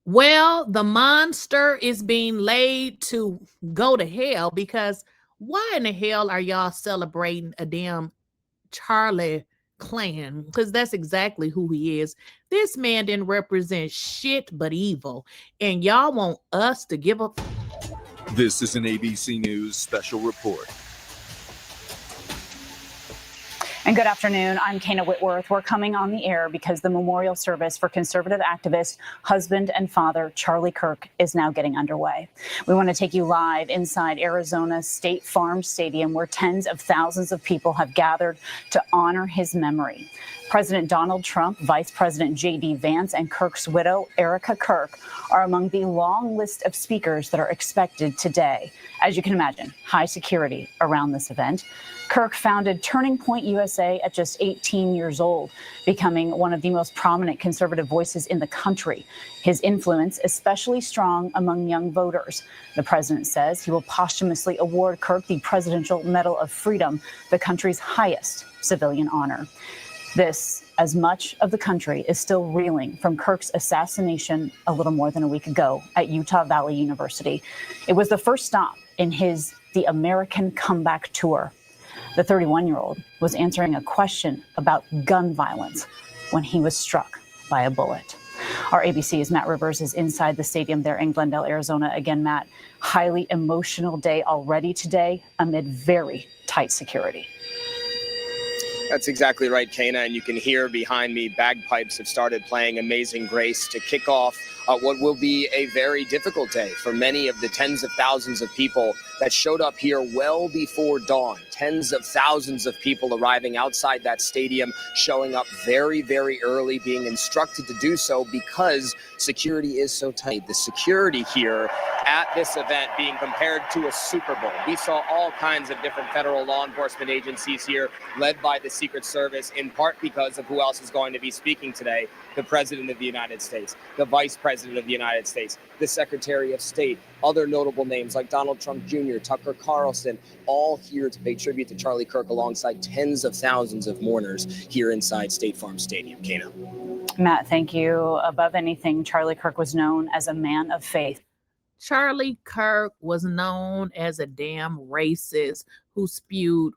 Well, the monster is being laid to go to hell because why in the hell are y'all celebrating a damn Charlie clan? Because that's exactly who he is. This man didn't represent shit but evil, and y'all want us to give up. This is an ABC News special report. And good afternoon. I'm Kana Whitworth. We're coming on the air because the memorial service for conservative activist, husband and father Charlie Kirk is now getting underway. We want to take you live inside Arizona's State Farm Stadium, where tens of thousands of people have gathered to honor his memory. President Donald Trump, Vice President J.D. Vance, and Kirk's widow, 𝐸 Kirk, are among the long list of speakers that are expected today. As you can imagine, high security around this event. Kirk founded Turning Point USA at just 18 years old, becoming one of the most prominent conservative voices in the country. His influence especially strong among young voters. The president says he will posthumously award Kirk the Presidential Medal of Freedom, the country's highest civilian honor. This, as much of the country is still reeling from Kirk's assassination a little more than a week ago at Utah Valley University. It was the first stop in the American Comeback Tour. The 31-year-old was answering a question about gun violence when he was struck by a bullet. Our ABC's Matt Rivers is inside the stadium there in Glendale, Arizona. Again, Matt, highly emotional day already today amid very tight security. That's exactly right, Kana, and you can hear behind me bagpipes have started playing Amazing Grace to kick off what will be a very difficult day for many of the tens of thousands of people that showed up here well before dawn. Tens of thousands of people arriving outside that stadium, showing up very, very early, being instructed to do so because security is so tight. The security here at this event being compared to a Super Bowl. We saw all kinds of different federal law enforcement agencies here, led by the Secret Service, in part because of who else is going to be speaking today: the President of the United States, the Vice President of the United States, the Secretary of State, other notable names like Donald Trump Jr., Tucker Carlson, all here to pay tribute to Charlie Kirk alongside tens of thousands of mourners here inside State Farm Stadium. Kana. Matt, thank you. Above anything, Charlie Kirk was known as a man of faith. Charlie Kirk was known as a damn racist who spewed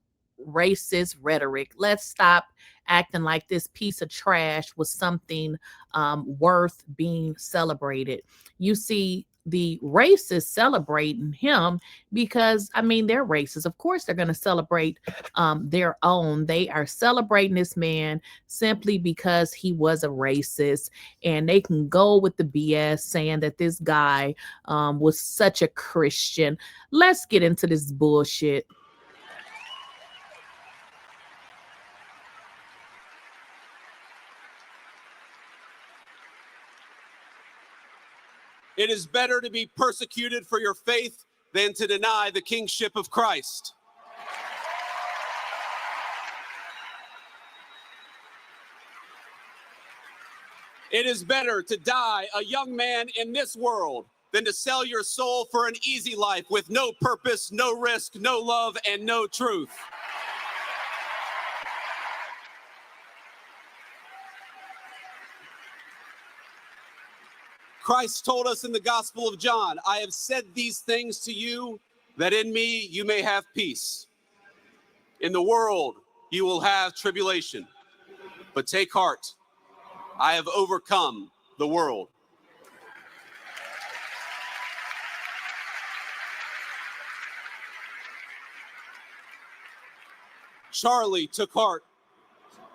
racist rhetoric. Let's stop acting like this piece of trash was something worth being celebrated. You see, the racists celebrating him because, I mean, they're racist. Of course, they're going to celebrate their own. They are celebrating this man simply because he was a racist, and they can go with the BS saying that this guy was such a Christian. Let's get into this bullshit. It is better to be persecuted for your faith than to deny the kingship of Christ. It is better to die a young man in this world than to sell your soul for an easy life with no purpose, no risk, no love, and no truth. Christ told us in the Gospel of John, I have said these things to you, that in me you may have peace. In the world you will have tribulation, but take heart, I have overcome the world. Charlie took heart,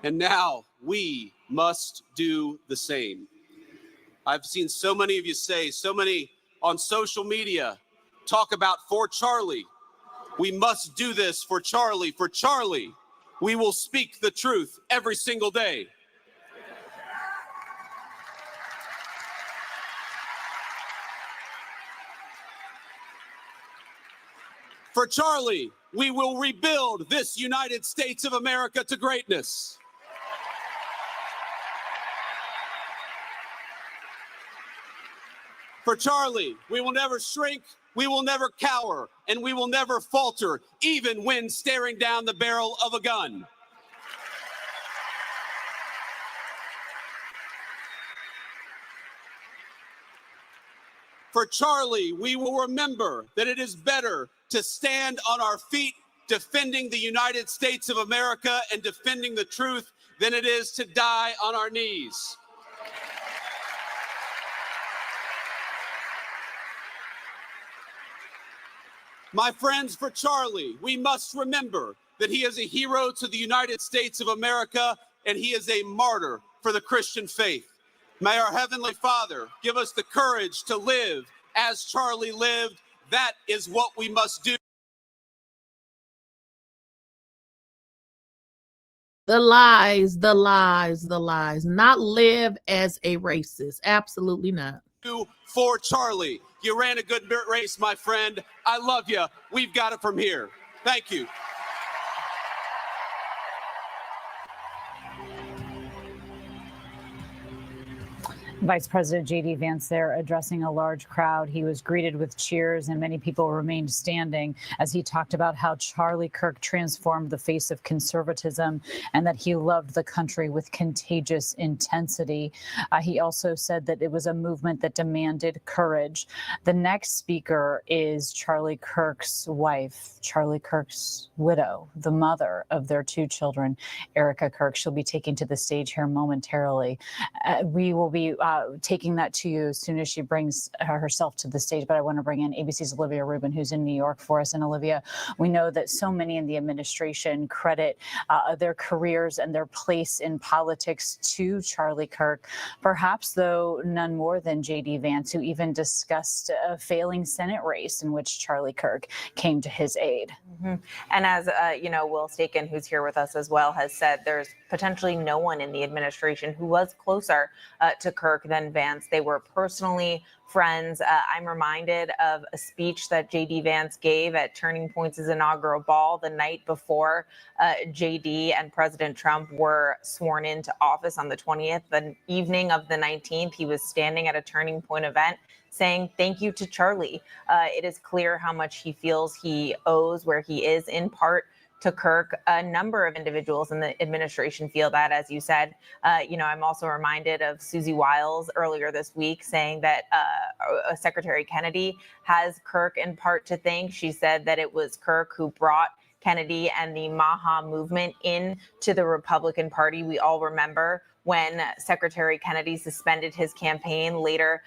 and now we must do the same. I've seen so many of you say, so many on social media, talk about for Charlie. We must do this for Charlie. For Charlie, we will speak the truth every single day. For Charlie, we will rebuild this United States of America to greatness. For Charlie, we will never shrink, we will never cower, and we will never falter, even when staring down the barrel of a gun. For Charlie, we will remember that it is better to stand on our feet defending the United States of America and defending the truth than it is to die on our knees. My friends, for Charlie, we must remember that he is a hero to the United States of America and he is a martyr for the Christian faith. May our Heavenly Father give us the courage to live as Charlie lived. That is what we must do. The lies, the lies, the lies. Not live as a racist. Absolutely not. For Charlie, you ran a good race, my friend. I love you. We've got it from here. Thank you. Vice President J.D. Vance there addressing a large crowd. He was greeted with cheers and many people remained standing as he talked about how Charliekirk transformed the face of conservatism and that he loved the country with contagious intensity. He also said that it was a movement that demanded courage. The next speaker is Charliekirk's wife, Charliekirk's widow, the mother of their two children, 𝐸 Kirk. She'll be taken to the stage here momentarily. We will be taking that to you as soon as she brings herself to the stage. But I want to bring in ABC's Olivia Rubin, who's in New York for us. And Olivia, we know that so many in the administration credit their careers and their place in politics to Charliekirk. Perhaps, though, none more than J.D. Vance, who even discussed a failing Senate race in which Charliekirk came to his aid. Mm-hmm. And as Will Staken, who's here with us as well, has said, there's potentially no one in the administration who was closer to Kirk than Vance. They were personally friends. I'm reminded of a speech that J.D. Vance gave at Turning Point's inaugural ball the night before J.D. and President Trump were sworn into office on the 20th. The evening of the 19th, he was standing at a Turning Point event saying thank you to Charlie. It is clear how much he feels he owes where he is, in part to Kirk. A number of individuals in the administration feel that, as you said. I'm also reminded of Susie Wiles earlier this week saying that Secretary Kennedy has Kirk in part to thank. She said that it was Kirk who brought Kennedy and the Maha movement into the Republican Party. We all remember when Secretary Kennedy suspended his campaign, later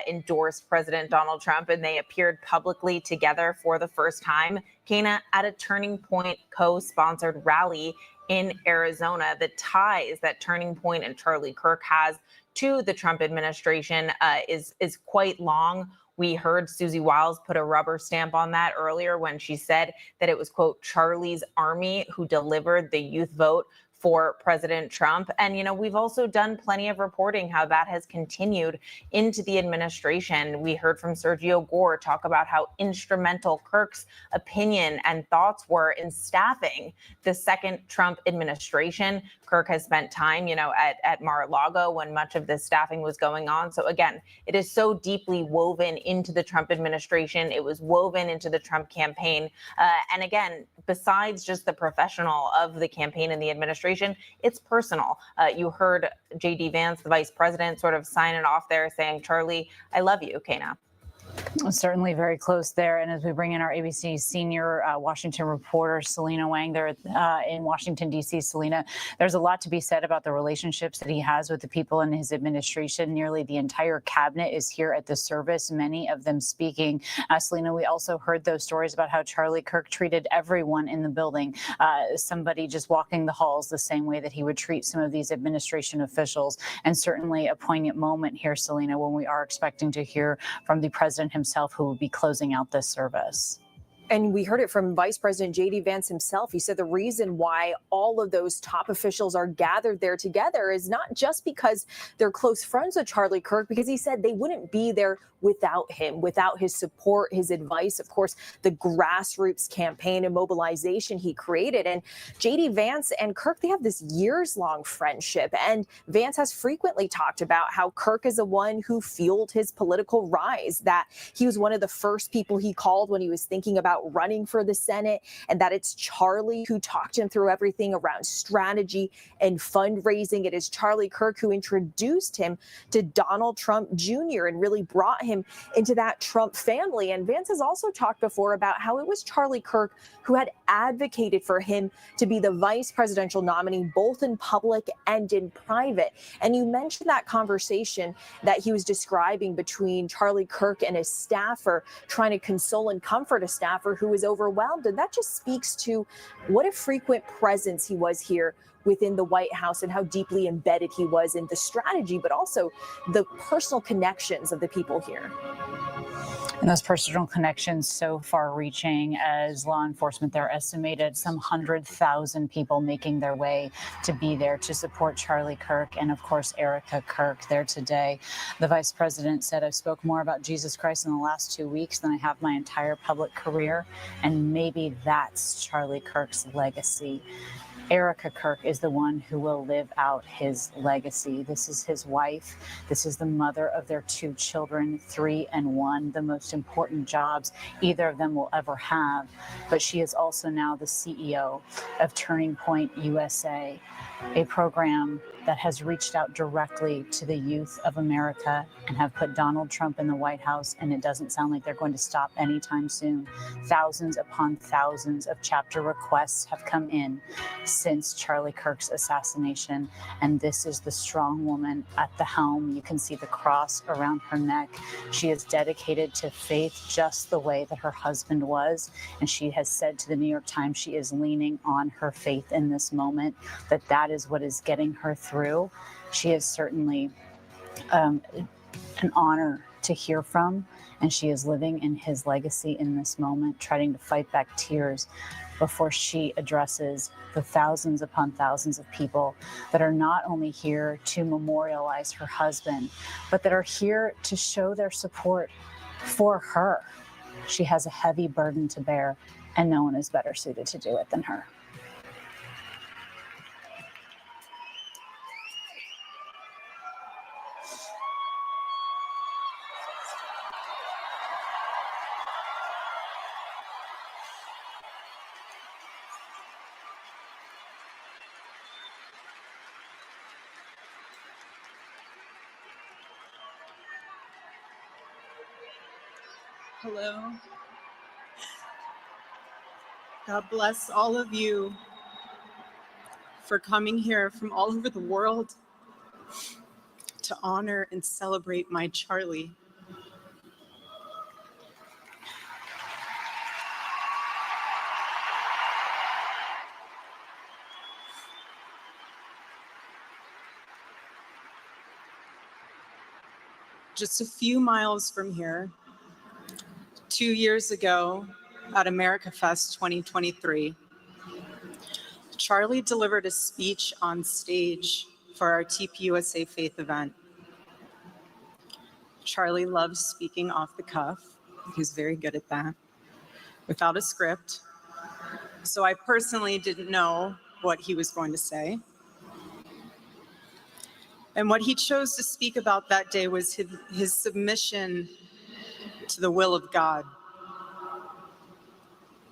endorsed President Donald Trump, and they appeared publicly together for the first time, Kayna, at a Turning Point co-sponsored rally in Arizona. The ties that Turning Point and Charliekirk has to the Trump administration is quite long. We heard Susie Wiles put a rubber stamp on that earlier when she said that it was, quote, Charlie's army who delivered the youth vote for President Trump. And, we've also done plenty of reporting how that has continued into the administration. We heard from Sergio Gore talk about how instrumental Kirk's opinion and thoughts were in staffing the second Trump administration. Kirk has spent time, at Mar-a-Lago when much of this staffing was going on. So again, it is so deeply woven into the Trump administration. It was woven into the Trump campaign. And again, besides just the professional of the campaign and the administration, it's personal. You heard J.D. Vance, the vice president, sort of sign it off there saying, Charlie, I love you, Kayna. Certainly very close there. And as we bring in our ABC senior Washington reporter, Selena Wang, there in Washington, D.C. Selena, there's a lot to be said about the relationships that he has with the people in his administration. Nearly the entire cabinet is here at the service, many of them speaking. Selena, we also heard those stories about how Charliekirk treated everyone in the building, somebody just walking the halls the same way that he would treat some of these administration officials. And certainly a poignant moment here, Selena, when we are expecting to hear from the president himself, who will be closing out this service. And we heard it from Vice President J.D. Vance himself. He said the reason why all of those top officials are gathered there together is not just because they're close friends with Charliekirk, because he said they wouldn't be there without him, without his support, his advice, of course, the grassroots campaign and mobilization he created. And J.D. Vance and Kirk, they have this years-long friendship. And Vance has frequently talked about how Kirk is the one who fueled his political rise, that he was one of the first people he called when he was thinking about about running for the Senate, and that it's Charlie who talked him through everything around strategy and fundraising. It is Charliekirk who introduced him to Donald Trump Jr. and really brought him into that Trump family. And Vance has also talked before about how it was Charliekirk who had advocated for him to be the vice presidential nominee, both in public and in private. And you mentioned that conversation that he was describing between Charliekirk and his staffer, trying to console and comfort a staffer who was overwhelmed. And that just speaks to what a frequent presence he was here within the White House and how deeply embedded he was in the strategy, but also the personal connections of the people here. And those personal connections so far-reaching as law enforcement, there are estimated some 100,000 people making their way to be there to support Charliekirk and, of course, 𝐸rika Kirk there today. The vice president said, "I've spoke more about Jesus Christ in the last 2 weeks than I have my entire public career, and maybe that's Charliekirk's legacy." 𝐸rika Kirk is the one who will live out his legacy. This is his wife. This is the mother of their 2 children, 3 and 1, the most important jobs either of them will ever have. But she is also now the CEO of Turning Point USA, a program that has reached out directly to the youth of America and have put Donald Trump in the White House, and it doesn't sound like they're going to stop anytime soon. Thousands upon thousands of chapter requests have come in since Charliekirk's assassination, and this is the strong woman at the helm. You can see the cross around her neck. She is dedicated to faith just the way that her husband was, and she has said to the New York Times she is leaning on her faith in this moment, that is what is getting her through. She is certainly an honor to hear from, and she is living in his legacy in this moment, trying to fight back tears before she addresses the thousands upon thousands of people that are not only here to memorialize her husband, but that are here to show their support for her. She has a heavy burden to bear, and no one is better suited to do it than her. Hello. God bless all of you for coming here from all over the world to honor and celebrate my Charlie. Just a few miles from here, 2 years ago at America Fest 2023, Charlie delivered a speech on stage for our TPUSA Faith event. Charlie loves speaking off the cuff. He's very good at that, without a script. So I personally didn't know what he was going to say. And what he chose to speak about that day was his submission to the will of God.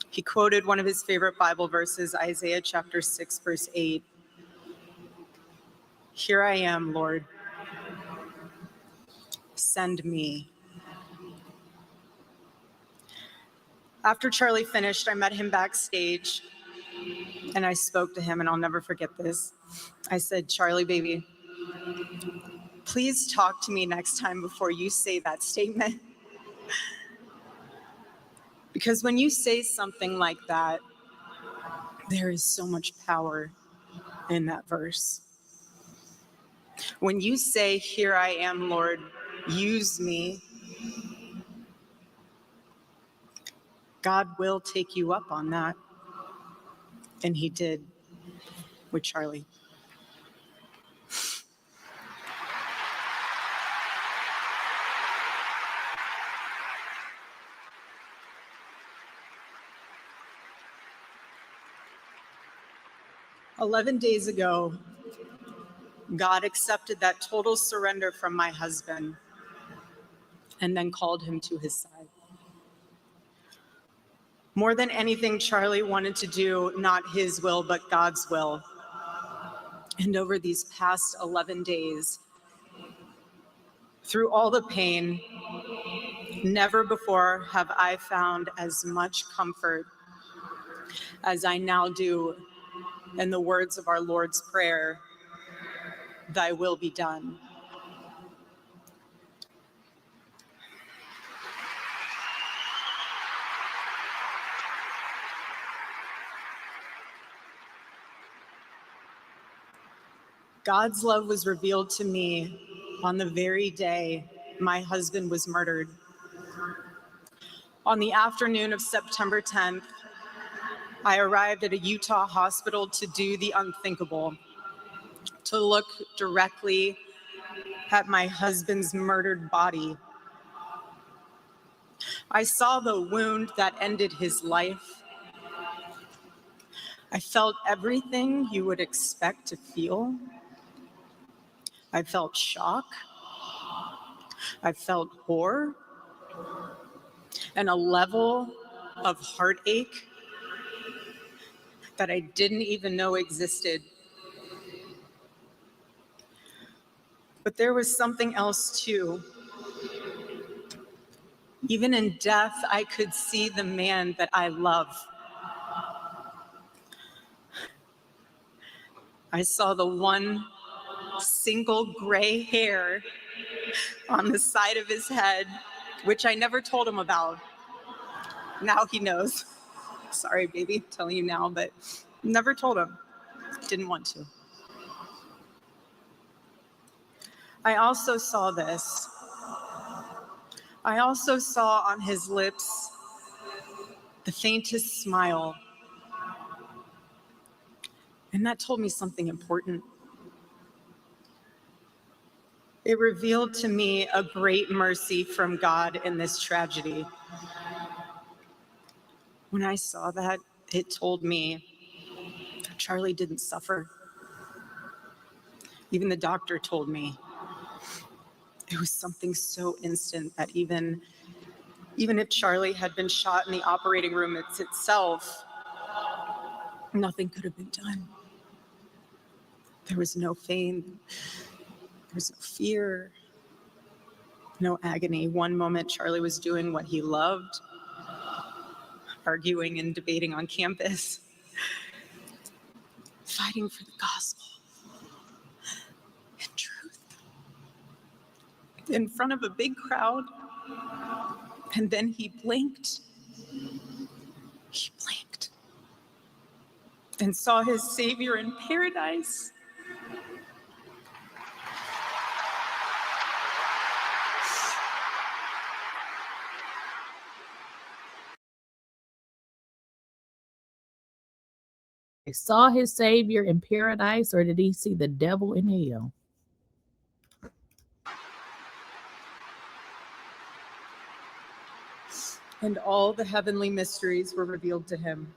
He quoted one of his favorite Bible verses, Isaiah chapter 6, verse 8. "Here I am, Lord. Send me." After Charlie finished, I met him backstage and I spoke to him, and I'll never forget this. I said, "Charlie, baby, please talk to me next time before you say that statement. Because when you say something like that, there is so much power in that verse. When you say, 'Here I am, Lord, use me,' God will take you up on that." And he did with Charlie. "11 days ago, God accepted that total surrender from my husband and then called him to his side. More than anything, Charlie wanted to do not his will, but God's will. And over these past 11 days, through all the pain, never before have I found as much comfort as I now do in the words of our Lord's Prayer, "Thy will be done." God's love was revealed to me on the very day my husband was murdered. On the afternoon of September 10th, I arrived at a Utah hospital to do the unthinkable, to look directly at my husband's murdered body. I saw the wound that ended his life. I felt everything you would expect to feel. I felt shock. I felt horror and a level of heartache that I didn't even know existed. But there was something else too. Even in death, I could see the man that I love. I saw the one single gray hair on the side of his head, which I never told him about. Now he knows. Sorry, baby, telling you now, but never told him. Didn't want to. I also saw this. I also saw on his lips the faintest smile. And that told me something important. It revealed to me a great mercy from God in this tragedy. When I saw that, it told me that Charlie didn't suffer. Even the doctor told me it was something so instant that even if Charlie had been shot in the operating room itself, nothing could have been done. There was no pain. There was no fear, no agony. One moment, Charlie was doing what he loved, arguing and debating on campus, fighting for the gospel and truth in front of a big crowd. And then he blinked. He blinked and saw his Savior in paradise. He saw his Savior in paradise, or did he see the devil in hell? And all the heavenly mysteries were revealed to him.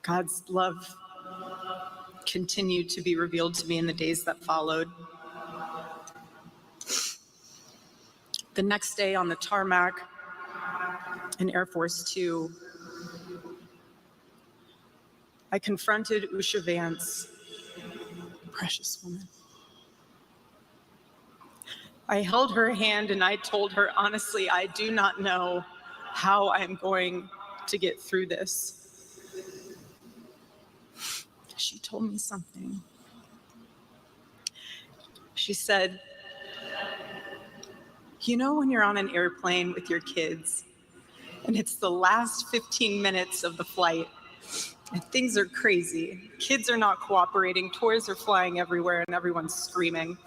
God's love continued to be revealed to me in the days that followed. The next day on the tarmac in Air Force Two, I confronted Usha Vance, a precious woman. I held her hand and I told her, honestly, I do not know how I'm going to get through this. She told me something. She said, you know when you're on an airplane with your kids and it's the last 15 minutes of the flight and things are crazy, kids are not cooperating, toys are flying everywhere and everyone's screaming.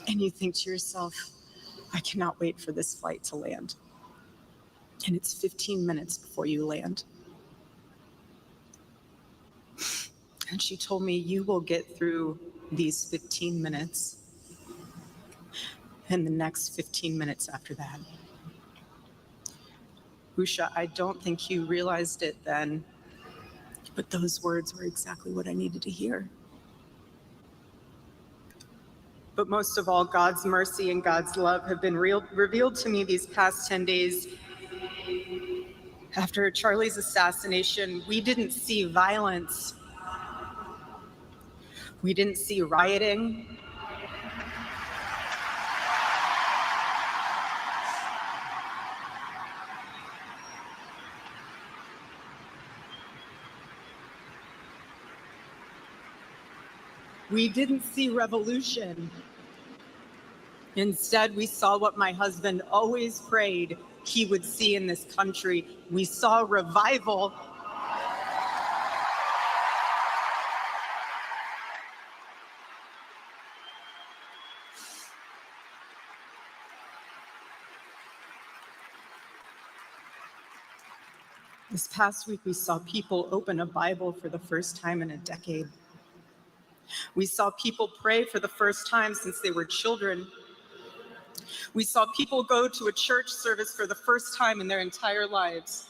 And you think to yourself, I cannot wait for this flight to land. And it's 15 minutes before you land. And she told me, you will get through these 15 minutes and the next 15 minutes after that. Usha, I don't think you realized it then, but those words were exactly what I needed to hear. But most of all, God's mercy and God's love have been revealed to me these past 10 days After Charlie's assassination, we didn't see violence. We didn't see rioting. We didn't see revolution. Instead, we saw what my husband always prayed he would see in this country. We saw revival. This past week, we saw people open a Bible for the first time in a decade. We saw people pray for the first time since they were children. We saw people go to a church service for the first time in their entire lives.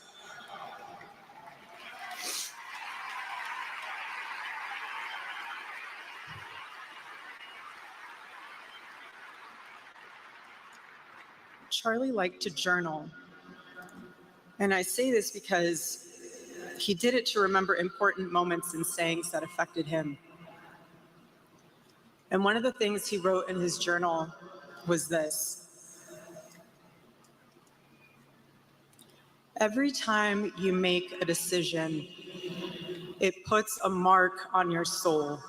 Charlie liked to journal. And I say this because he did it to remember important moments and sayings that affected him. And one of the things he wrote in his journal was this: every time you make a decision, it puts a mark on your soul.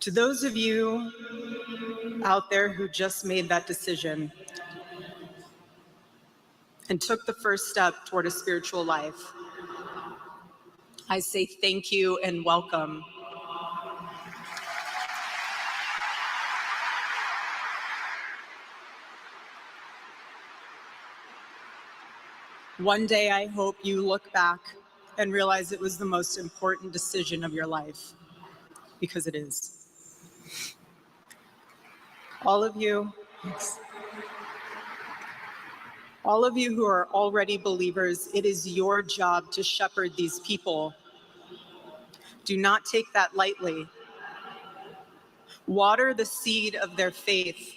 To those of you out there who just made that decision and took the first step toward a spiritual life, I say thank you and welcome. One day, I hope you look back and realize it was the most important decision of your life, because it is. All of you who are already believers, it is your job to shepherd these people. Do not take that lightly. Water the seed of their faith.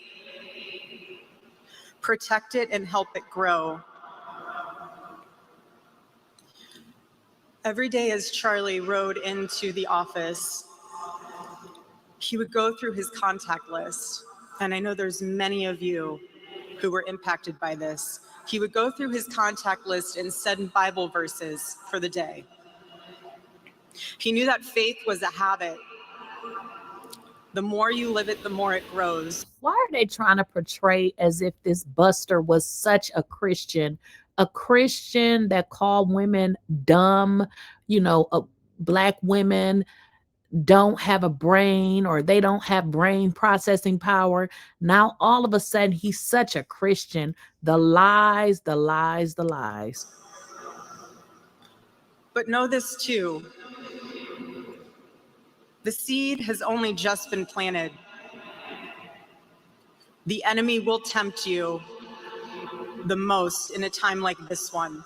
Protect it and help it grow. Every day as Charlie rode into the office, he would go through his contact list. And I know there's many of you who were impacted by this. He would go through his contact list and send Bible verses for the day. He knew that faith was a habit. The more you live it, the more it grows. Why are they trying to portray as if this Buster was such a Christian that called women dumb, black women don't have a brain, or they don't have brain processing power? Now, all of a sudden, he's such a Christian. The lies, the lies, the lies. But know this too. The seed has only just been planted. The enemy will tempt you the most in a time like this one.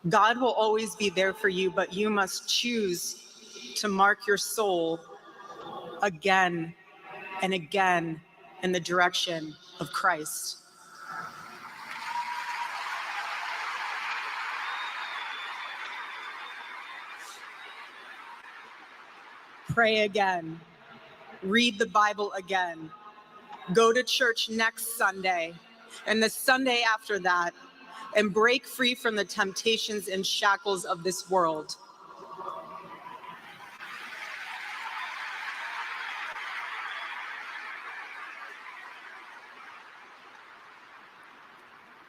God will always be there for you, but you must choose to mark your soul again and again in the direction of Christ. Pray again. Read the Bible again. Go to church next Sunday and the Sunday after that, and break free from the temptations and shackles of this world.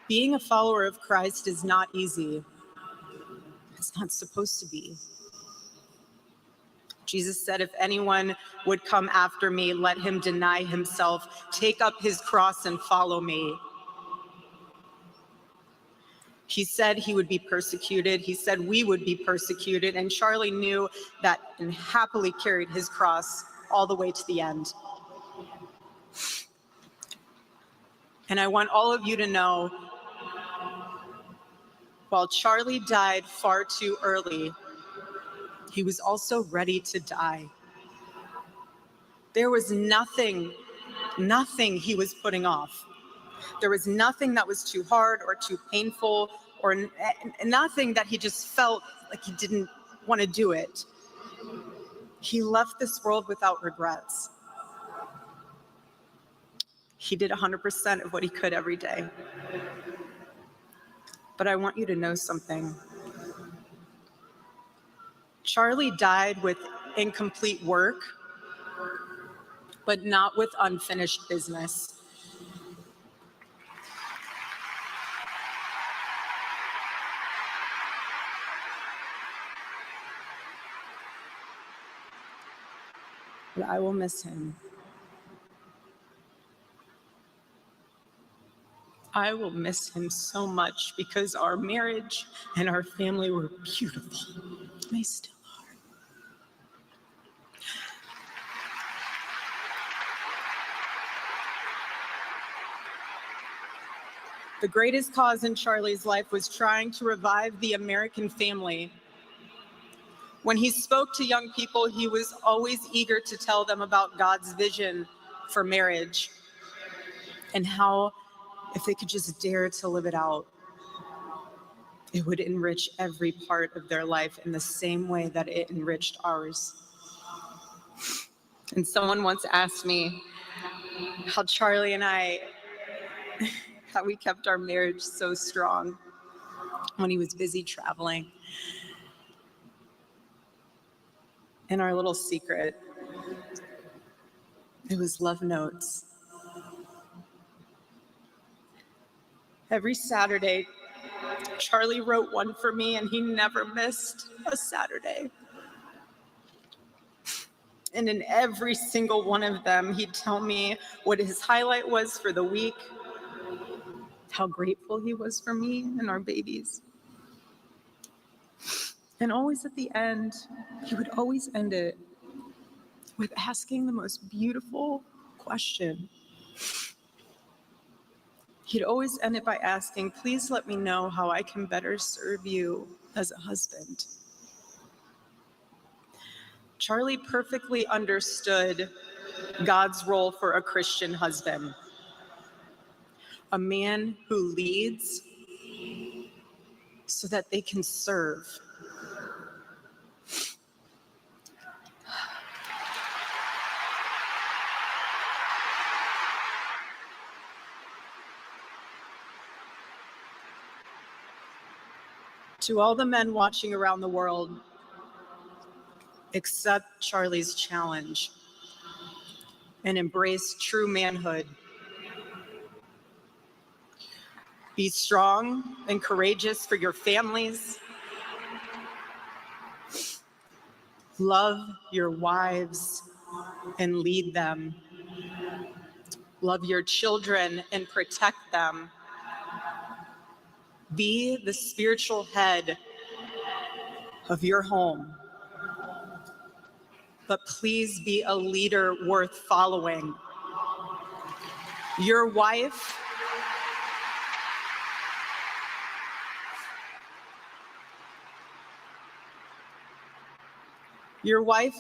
Being a follower of Christ is not easy. It's not supposed to be. Jesus said, if anyone would come after me, let him deny himself, take up his cross and follow me. He said he would be persecuted. He said we would be persecuted. And Charlie knew that and happily carried his cross all the way to the end. And I want all of you to know, while Charlie died far too early, he was also ready to die. There was nothing he was putting off. There was nothing that was too hard or too painful or nothing that he just felt like he didn't want to do it. He left this world without regrets. He did 100% of what he could every day. But I want you to know something. Charlie died with incomplete work, but not with unfinished business. But I will miss him. I will miss him so much because our marriage and our family were beautiful. They still are. The greatest cause in Charlie's life was trying to revive the American family. When he spoke to young people, he was always eager to tell them about God's vision for marriage and how, if they could just dare to live it out, it would enrich every part of their life in the same way that it enriched ours. And someone once asked me how Charlie and I, how we kept our marriage so strong when he was busy traveling. And our little secret, it was love notes. Every Saturday, Charlie wrote one for me, and he never missed a Saturday. And in every single one of them, he'd tell me what his highlight was for the week, how grateful he was for me and our babies. And always at the end, he would always end it with asking the most beautiful question. He'd always end it by asking, please let me know how I can better serve you as a husband. Charlie perfectly understood God's role for a Christian husband. A man who leads so that they can serve. To all the men watching around the world, accept Charlie's challenge and embrace true manhood. Be strong and courageous for your families. Love your wives and lead them. Love your children and protect them. Be the spiritual head of your home. But please be a leader worth following. Your wife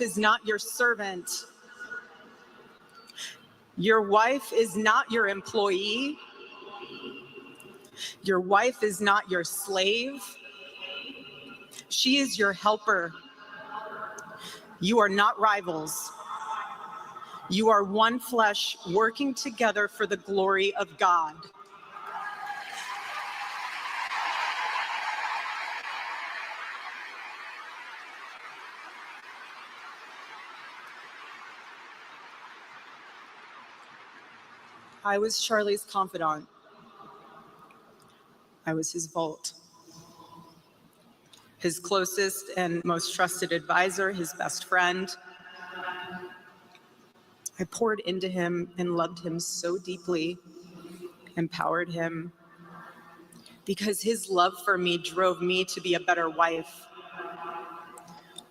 is not your servant. Your wife is not your employee. Your wife is not your slave. She is your helper. You are not rivals. You are one flesh working together for the glory of God. I was Charlie's confidant. I was his vault, his closest and most trusted advisor, his best friend. I poured into him and loved him so deeply, empowered him, because his love for me drove me to be a better wife.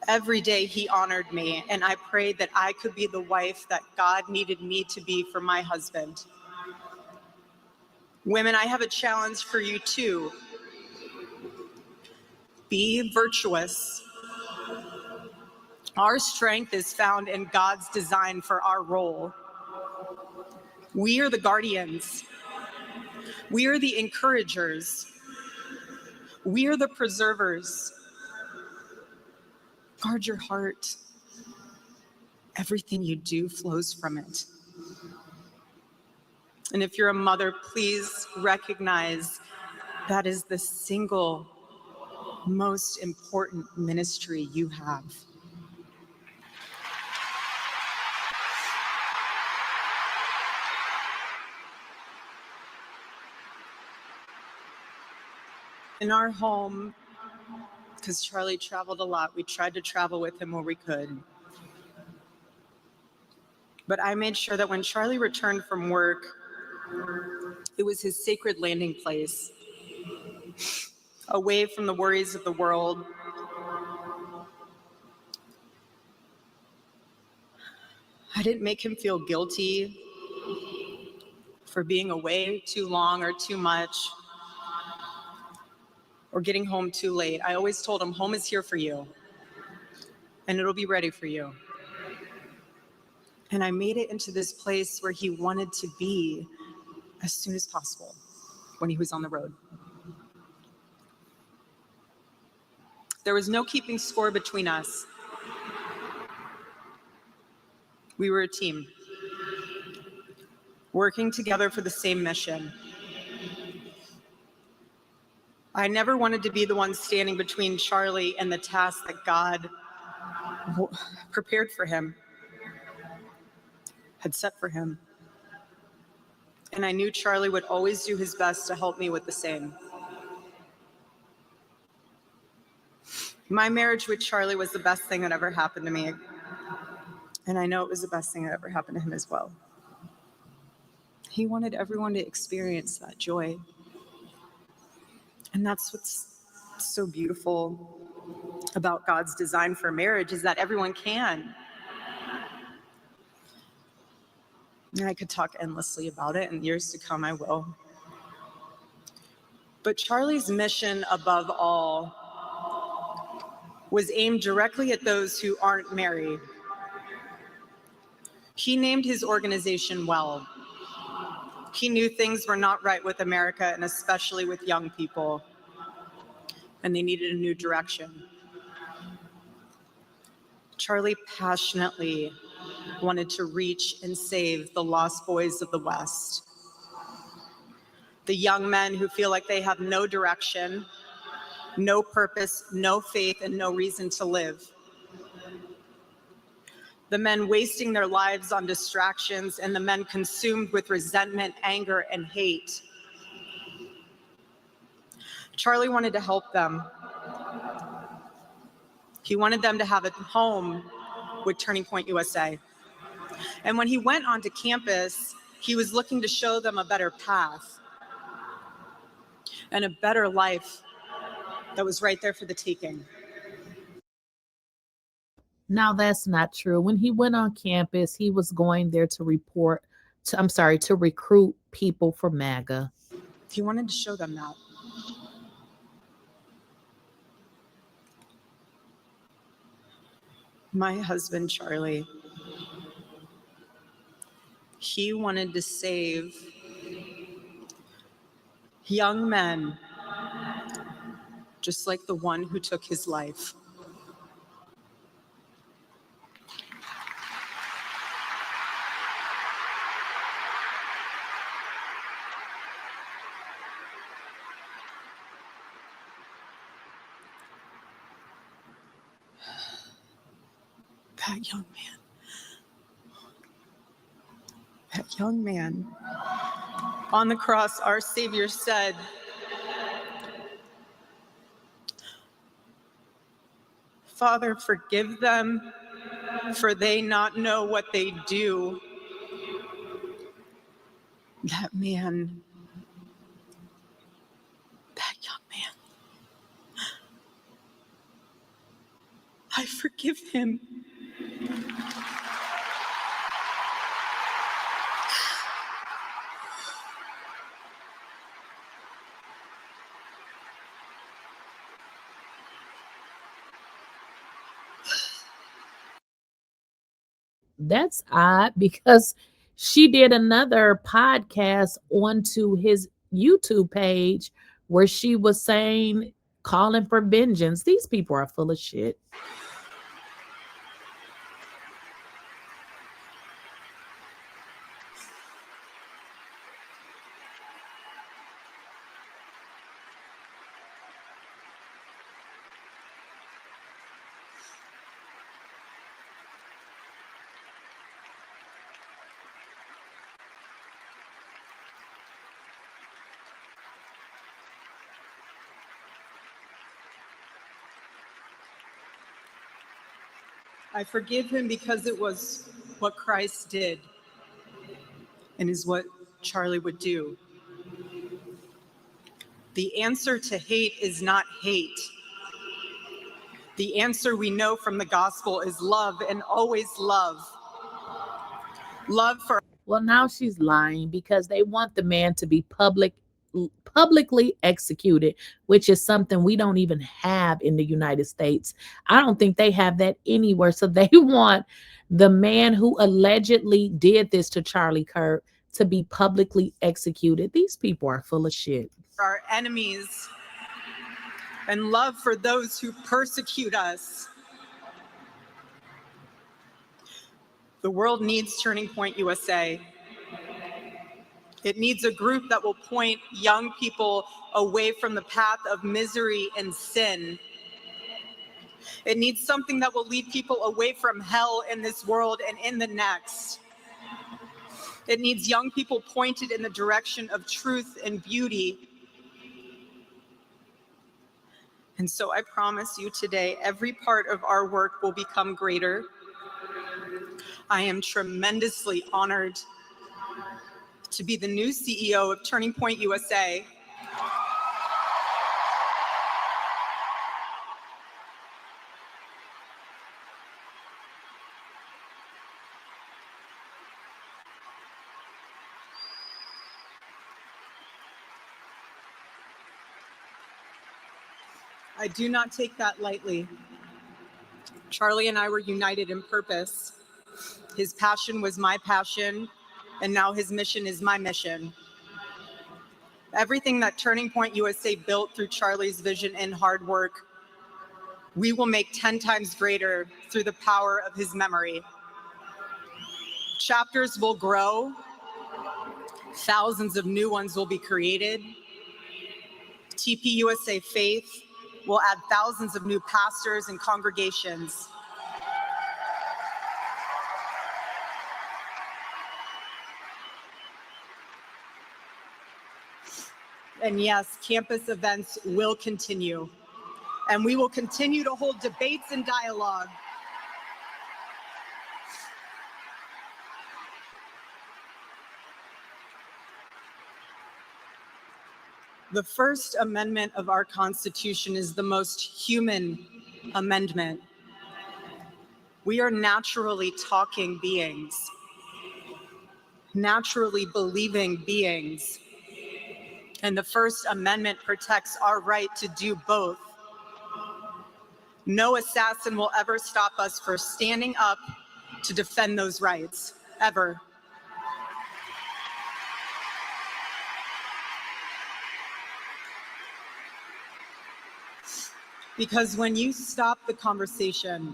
Every day he honored me, and I prayed that I could be the wife that God needed me to be for my husband. Women, I have a challenge for you too. Be virtuous. Our strength is found in God's design for our role. We are the guardians. We are the encouragers. We are the preservers. Guard your heart. Everything you do flows from it. And if you're a mother, please recognize that is the single most important ministry you have. In our home, because Charlie traveled a lot, we tried to travel with him where we could. But I made sure that when Charlie returned from work, it was his sacred landing place, away from the worries of the world. I didn't make him feel guilty for being away too long or too much, or getting home too late. I always told him, home is here for you, and it'll be ready for you. And I made it into this place where he wanted to be as soon as possible when he was on the road. There was no keeping score between us. We were a team, working together for the same mission. I never wanted to be the one standing between Charlie and the task that God prepared for him, had set for him. And I knew Charlie would always do his best to help me with the same. My marriage with Charlie was the best thing that ever happened to me. And I know it was the best thing that ever happened to him as well. He wanted everyone to experience that joy. And that's what's so beautiful about God's design for marriage, is that everyone can. And I could talk endlessly about it, and years to come I will. But Charlie's mission above all was aimed directly at those who aren't married. He named his organization well. He knew things were not right with America, and especially with young people, and they needed a new direction. Charlie passionately wanted to reach and save the lost boys of the West. The young men who feel like they have no direction, no purpose, no faith, and no reason to live. The men wasting their lives on distractions, and the men consumed with resentment, anger, and hate. Charlie wanted to help them. He wanted them to have a home with Turning Point USA. And when he went onto campus, he was looking to show them a better path and a better life that was right there for the taking. Now that's not true. When he went on campus, he was going there to recruit people for MAGA. He wanted to show them that. My husband, Charlie, he wanted to save young men just like the one who took his life. That young man, on the cross, our Savior said, "Father, forgive them, for they not know what they do." That man, that young man, I forgive him. That's odd, because she did another podcast onto his YouTube page where she was saying, calling for vengeance. These people are full of shit. I forgive him because it was what Christ did and is what Charlie would do. The answer to hate is not hate. The answer we know from the gospel is love, and always love. Love for... Well, now she's lying because they want the man to be publicly executed, which is something we don't even have in the United States. I don't think they have that anywhere. So they want the man who allegedly did this to Charliekirk to be publicly executed. These people are full of shit. Our enemies and love for those who persecute us. The world needs Turning Point USA. It needs a group that will point young people away from the path of misery and sin. It needs something that will lead people away from hell in this world and in the next. It needs young people pointed in the direction of truth and beauty. And so I promise you today, every part of our work will become greater. I am tremendously honored to be the new CEO of Turning Point USA. I do not take that lightly. Charlie and I were united in purpose. His passion was my passion, and now his mission is my mission. Everything that Turning Point USA built through Charlie's vision and hard work, we will make 10 times greater through the power of his memory. Chapters will grow, thousands of new ones will be created. TP USA Faith will add thousands of new pastors and congregations. And yes, campus events will continue, and we will continue to hold debates and dialogue. The First Amendment of our Constitution is the most human amendment. We are naturally talking beings, naturally believing beings. And the First Amendment protects our right to do both. No assassin will ever stop us from standing up to defend those rights, ever. Because when you stop the conversation,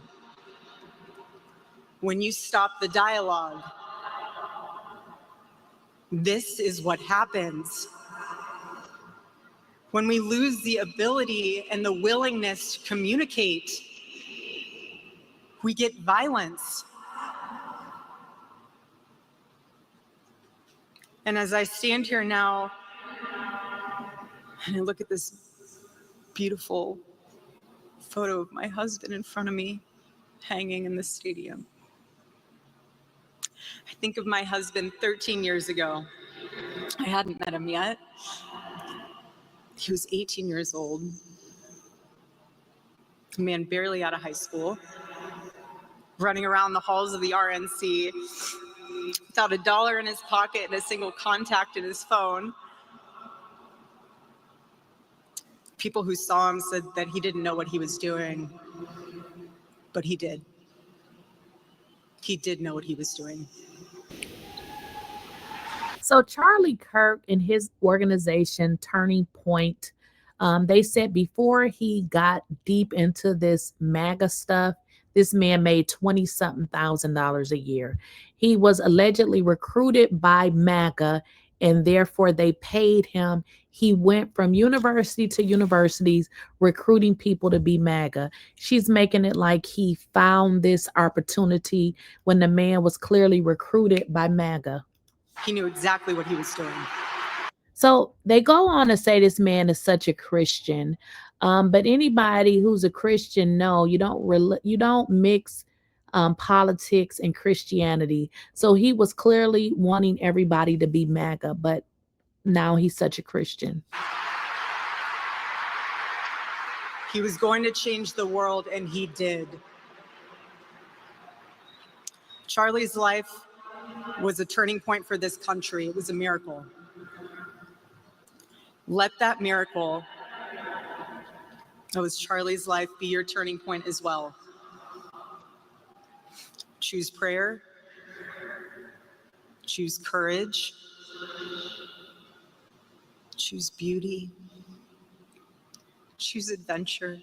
when you stop the dialogue, this is what happens. When we lose the ability and the willingness to communicate, we get violence. And as I stand here now, and I look at this beautiful photo of my husband in front of me, hanging in the stadium, I think of my husband 13 years ago. I hadn't met him yet. He was 18 years old, a man barely out of high school, running around the halls of the RNC without $1 in his pocket and a single contact in his phone. People who saw him said that he didn't know what he was doing, but he did. He did know what he was doing. So Charlie Kirk and his organization, Turning Point, they said before he got deep into this MAGA stuff, this man made 20-something thousand dollars a year. He was allegedly recruited by MAGA, and therefore they paid him. He went from university to universities recruiting people to be MAGA. She's making it like he found this opportunity when the man was clearly recruited by MAGA. He knew exactly what he was doing. So they go on to say this man is such a Christian. But anybody who's a Christian, no, you don't mix politics and Christianity. So he was clearly wanting everybody to be MAGA, but now he's such a Christian. He was going to change the world, and he did. Charlie's life was a turning point for this country. It was a miracle. Let that miracle that was Charlie's life be your turning point as well. Choose prayer. Choose courage. Choose beauty. Choose adventure.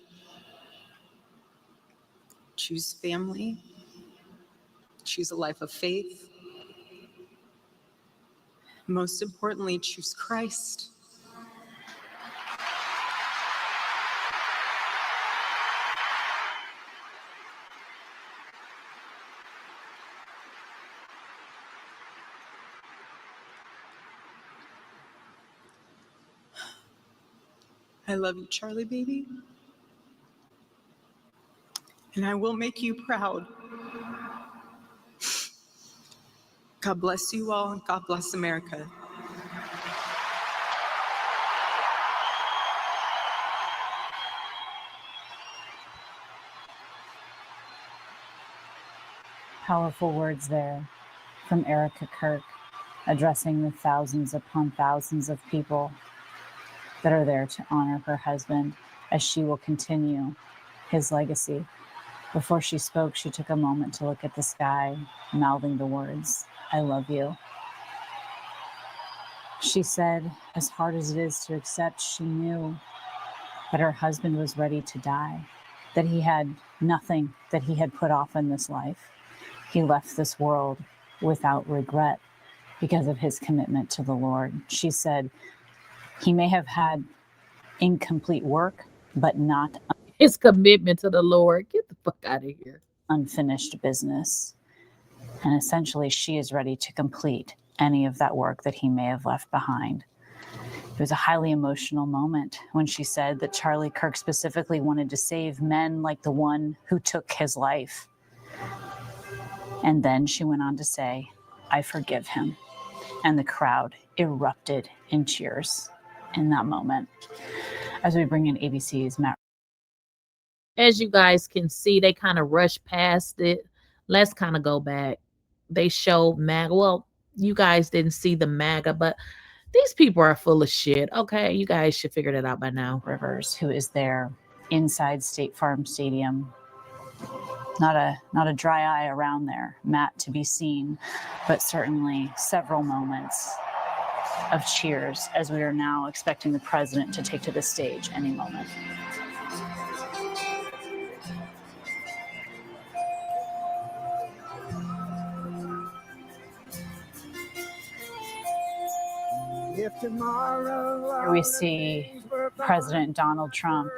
Choose family. Choose a life of faith. Most importantly, choose Christ. I love you, Charlie, baby. And I will make you proud. God bless you all, and God bless America. Powerful words there from Erica Kirk, addressing the thousands upon thousands of people that are there to honor her husband as she will continue his legacy. Before she spoke, she took a moment to look at the sky, mouthing the words, "I love you." She said, as hard as it is to accept, she knew that her husband was ready to die, that he had nothing that he had put off in this life. He left this world without regret because of his commitment to the Lord. She said, he may have had incomplete work, but not His commitment to the Lord. Get the fuck out of here. Unfinished business. And essentially, she is ready to complete any of that work that he may have left behind. It was a highly emotional moment when she said that Charlie Kirk specifically wanted to save men like the one who took his life. And then she went on to say, "I forgive him." And the crowd erupted in cheers in that moment. As we bring in ABC's Matt. As you guys can see, they kind of rushed past it. Let's kind of go back. They showed MAGA. Well, you guys didn't see the MAGA, but these people are full of shit. Okay, you guys should figure that out by now. Rivers, who is there inside State Farm Stadium. Not a dry eye around there, Matt, to be seen, but certainly several moments of cheers as we are now expecting the president to take to the stage any moment. Here we see President Donald Trump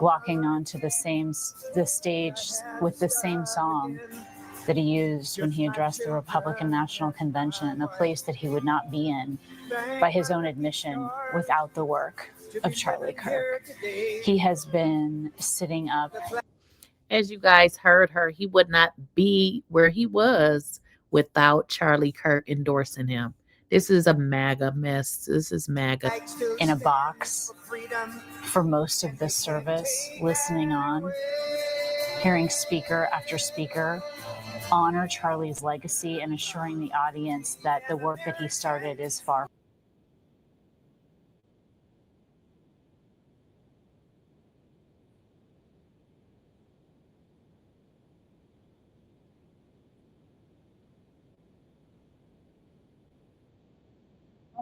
walking onto the stage with the same song that he used when he addressed the Republican National Convention, in a place that he would not be in, by his own admission, without the work of Charlie Kirk. He has been sitting up. As you guys heard her, he would not be where he was without Charlie Kirk endorsing him. This is a MAGA mess. This is MAGA. In a box for most of this service, listening on, hearing speaker after speaker honor Charlie's legacy and assuring the audience that the work that he started is far.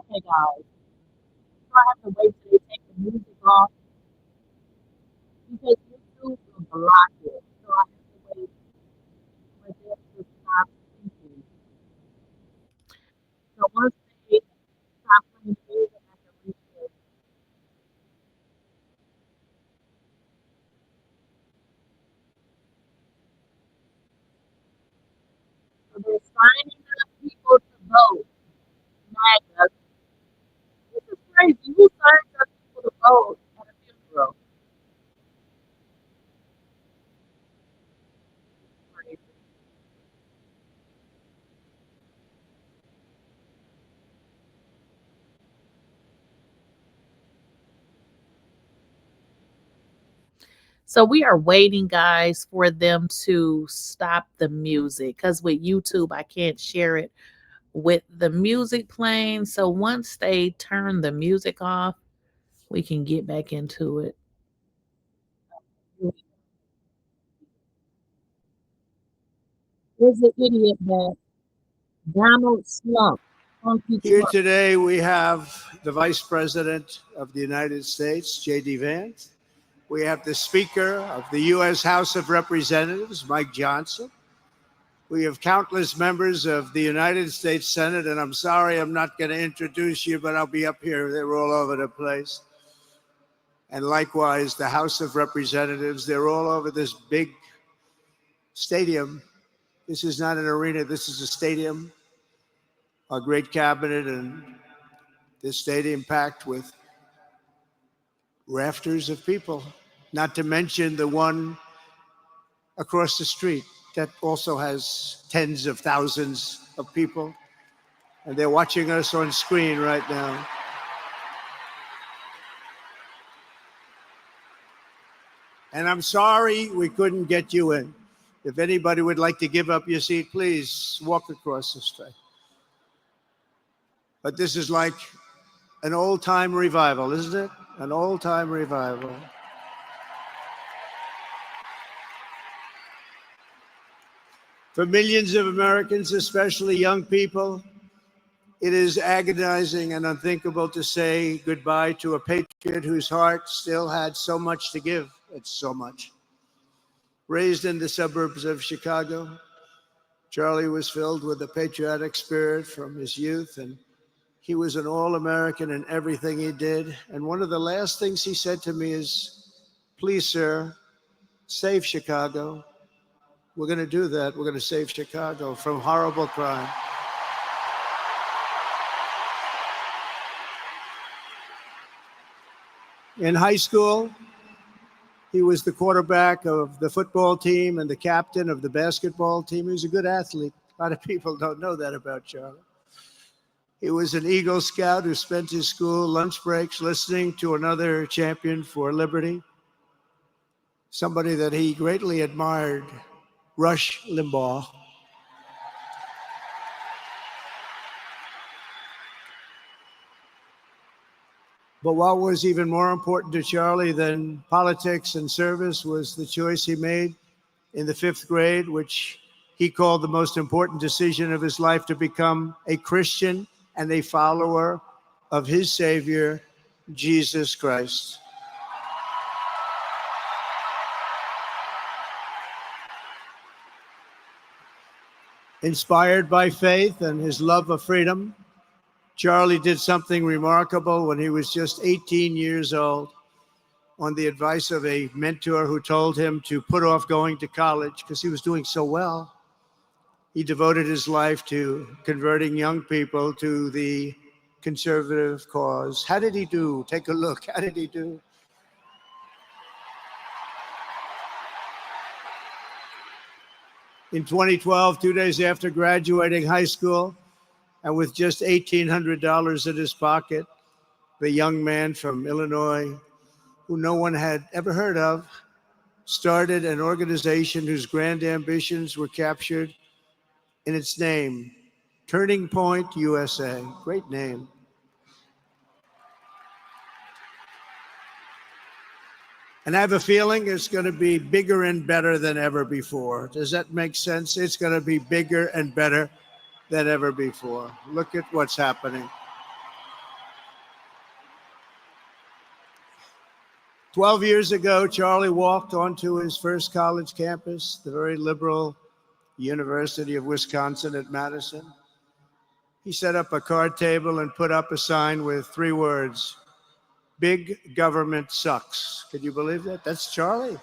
Okay, guys. So I have to wait till they take the music off because YouTube will block it. So I have to wait for them to stop speaking. So once they stop playing the music, I can reset. So they're signing up people to vote. MAGA. This is crazy. Who signs up people to vote at a funeral? Crazy. So we are waiting, guys, for them to stop the music because with YouTube, I can't share it with the music playing. So once they turn the music off, we can get back into it. Is an idiot that Donald Slump. Here today we have the Vice President of the United States, J.D. Vance. We have the Speaker of the U.S. House of Representatives, Mike Johnson. We have countless members of the United States Senate, and I'm sorry I'm not going to introduce you, but I'll be up here. They're all over the place. And likewise, the House of Representatives, they're all over this big stadium. This is not an arena, this is a stadium. Our great cabinet and this stadium packed with rafters of people, not to mention the one across the street that also has tens of thousands of people. And they're watching us on screen right now. And I'm sorry we couldn't get you in. If anybody would like to give up your seat, please walk across the street. But this is like an old-time revival, isn't it? An old-time revival. For millions of Americans, especially young people, it is agonizing and unthinkable to say goodbye to a patriot whose heart still had so much to give. It's so much. Raised in the suburbs of Chicago, Charlie was filled with a patriotic spirit from his youth, and he was an all-American in everything he did. And one of the last things he said to me is, please, sir, save Chicago. We're going to do that. We're going to save Chicago from horrible crime. In high school, he was the quarterback of the football team and the captain of the basketball team. He was a good athlete. A lot of people don't know that about Charlie. He was an Eagle Scout who spent his school lunch breaks listening to another champion for liberty, somebody that he greatly admired, Rush Limbaugh. But what was even more important to Charlie than politics and service was the choice he made in the 5th grade, which he called the most important decision of his life, to become a Christian and a follower of his Savior, Jesus Christ. Inspired by faith and his love of freedom, Charlie did something remarkable when he was just 18 years old. On the advice of a mentor who told him to put off going to college because he was doing so well, he devoted his life to converting young people to the conservative cause. How did he do? Take a look. How did he do? In 2012, 2 days after graduating high school, and with just $1,800 in his pocket, the young man from Illinois, who no one had ever heard of, started an organization whose grand ambitions were captured in its name, Turning Point USA. Great name. And I have a feeling it's going to be bigger and better than ever before. Does that make sense? It's going to be bigger and better than ever before. Look at what's happening. 12 years ago, Charlie walked onto his first college campus, the very liberal University of Wisconsin at Madison. He set up a card table and put up a sign with 3 words, "Big government sucks." Could you believe that? That's Charlie.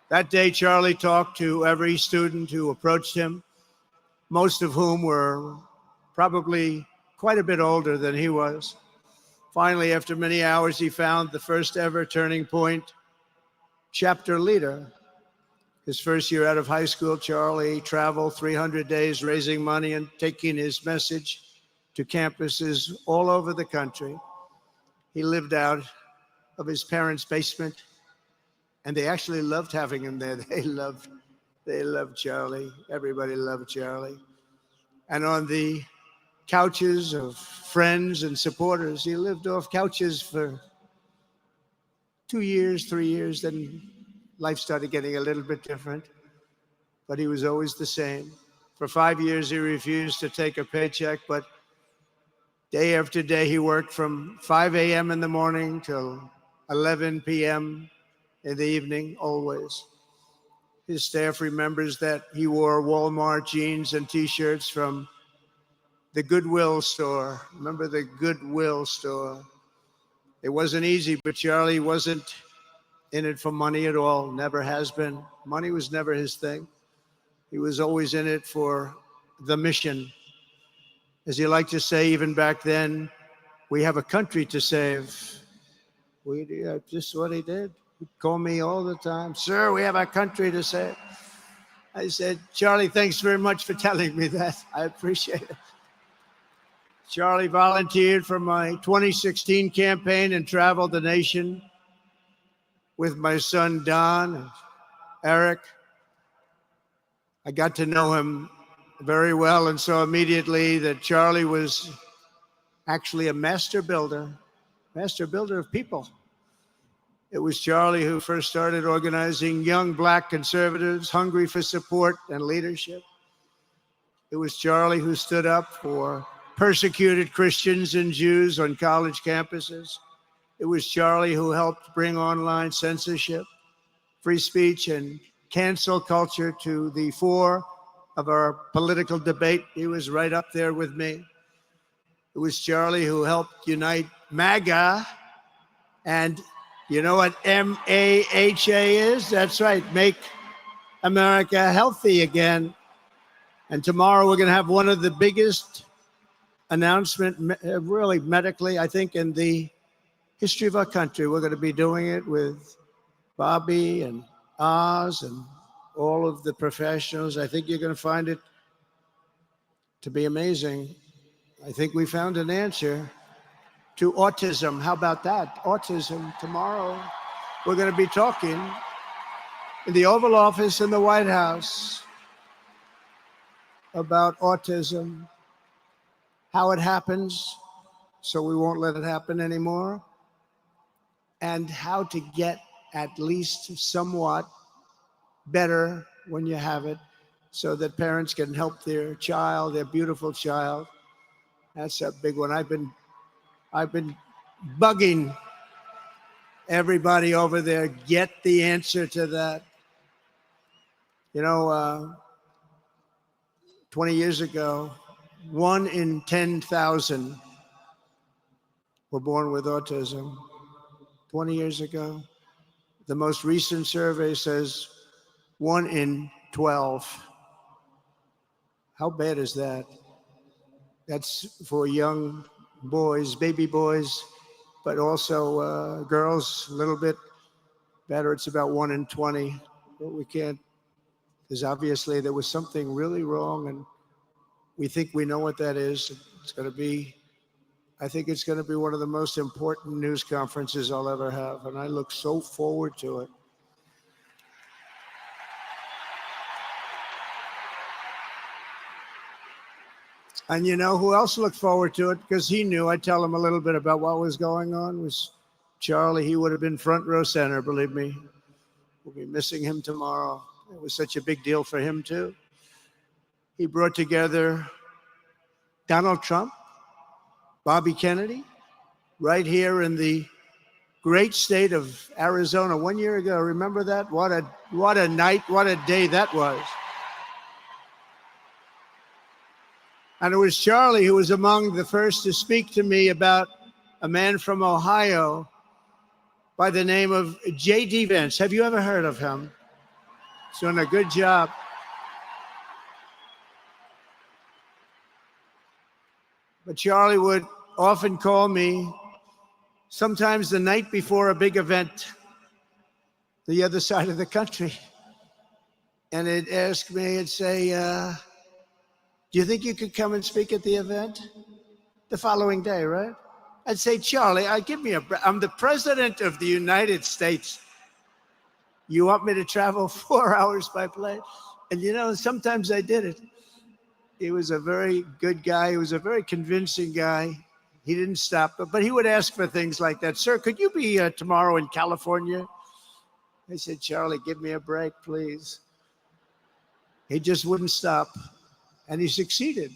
That day, Charlie talked to every student who approached him, most of whom were probably quite a bit older than he was. Finally, after many hours, he found the first ever turning point chapter leader. His first year out of high school, Charlie traveled 300 days raising money and taking his message to campuses all over the country. He lived out of his parents' basement, and they actually loved having him there. They loved Charlie. Everybody loved Charlie. And on the couches of friends and supporters, he lived off couches for 2 years, 3 years, then life started getting a little bit different, but he was always the same. For 5 years, he refused to take a paycheck, but day after day, he worked from 5 a.m. in the morning till 11 p.m. in the evening, always. His staff remembers that he wore Walmart jeans and T-shirts from the Goodwill store. Remember the Goodwill store? It wasn't easy, but Charlie wasn't in it for money at all, never has been. Money was never his thing. He was always in it for the mission. As he liked to say, even back then, we have a country to save. Just what he did. He'd call me all the time, "Sir, we have a country to save." I said, "Charlie, thanks very much for telling me that. I appreciate it." Charlie volunteered for my 2016 campaign and traveled the nation with my son, Don, and Eric. I got to know him very well and saw immediately that Charlie was actually a master builder of people. It was Charlie who first started organizing young Black conservatives hungry for support and leadership. It was Charlie who stood up for persecuted Christians and Jews on college campuses. It was Charlie who helped bring online censorship, free speech, and cancel culture to the fore of our political debate. He was right up there with me. It was Charlie who helped unite MAGA, and you know what MAHA is? That's right, Make America Healthy Again. And tomorrow we're going to have one of the biggest announcement, really medically, I think, in the history of our country. We're going to be doing it with Bobby and Oz and all of the professionals. I think you're going to find it to be amazing. I think we found an answer to autism. How about that? Autism. Tomorrow, we're going to be talking in the Oval Office in the White House about autism, how it happens, so we won't let it happen anymore, and how to get at least somewhat better when you have it, so that parents can help their child, their beautiful child. That's a big one. I've been bugging everybody over there, get the answer to that. You know, 20 years ago, 1 in 10,000 were born with autism. 20 years ago. The most recent survey says 1 in 12. How bad is that? That's for young boys, baby boys, but also girls, a little bit better. It's about 1 in 20. But we can't, because obviously there was something really wrong, and we think we know what that is. It's going to be, I think it's going to be one of the most important news conferences I'll ever have, and I look so forward to it. And you know who else looked forward to it? Because he knew. I'd tell him a little bit about what was going on. Was Charlie. He would have been front row center, believe me. We'll be missing him tomorrow. It was such a big deal for him, too. He brought together Donald Trump, Bobby Kennedy, right here in the great state of Arizona 1 year ago. Remember that? What a night, what a day that was. And it was Charlie who was among the first to speak to me about a man from Ohio by the name of J.D. Vance. Have you ever heard of him? He's doing a good job. But Charlie would often call me, sometimes the night before a big event, the other side of the country. And he'd ask me and say, do you think you could come and speak at the event? The following day, right? I'd say, Charlie, I'm the president of the United States. You want me to travel 4 hours by plane? And you know, sometimes I did it. He was a very good guy. He was a very convincing guy. He didn't stop, but he would ask for things like that. Sir, could you be tomorrow in California? I said, Charlie, give me a break, please. He just wouldn't stop. And he succeeded.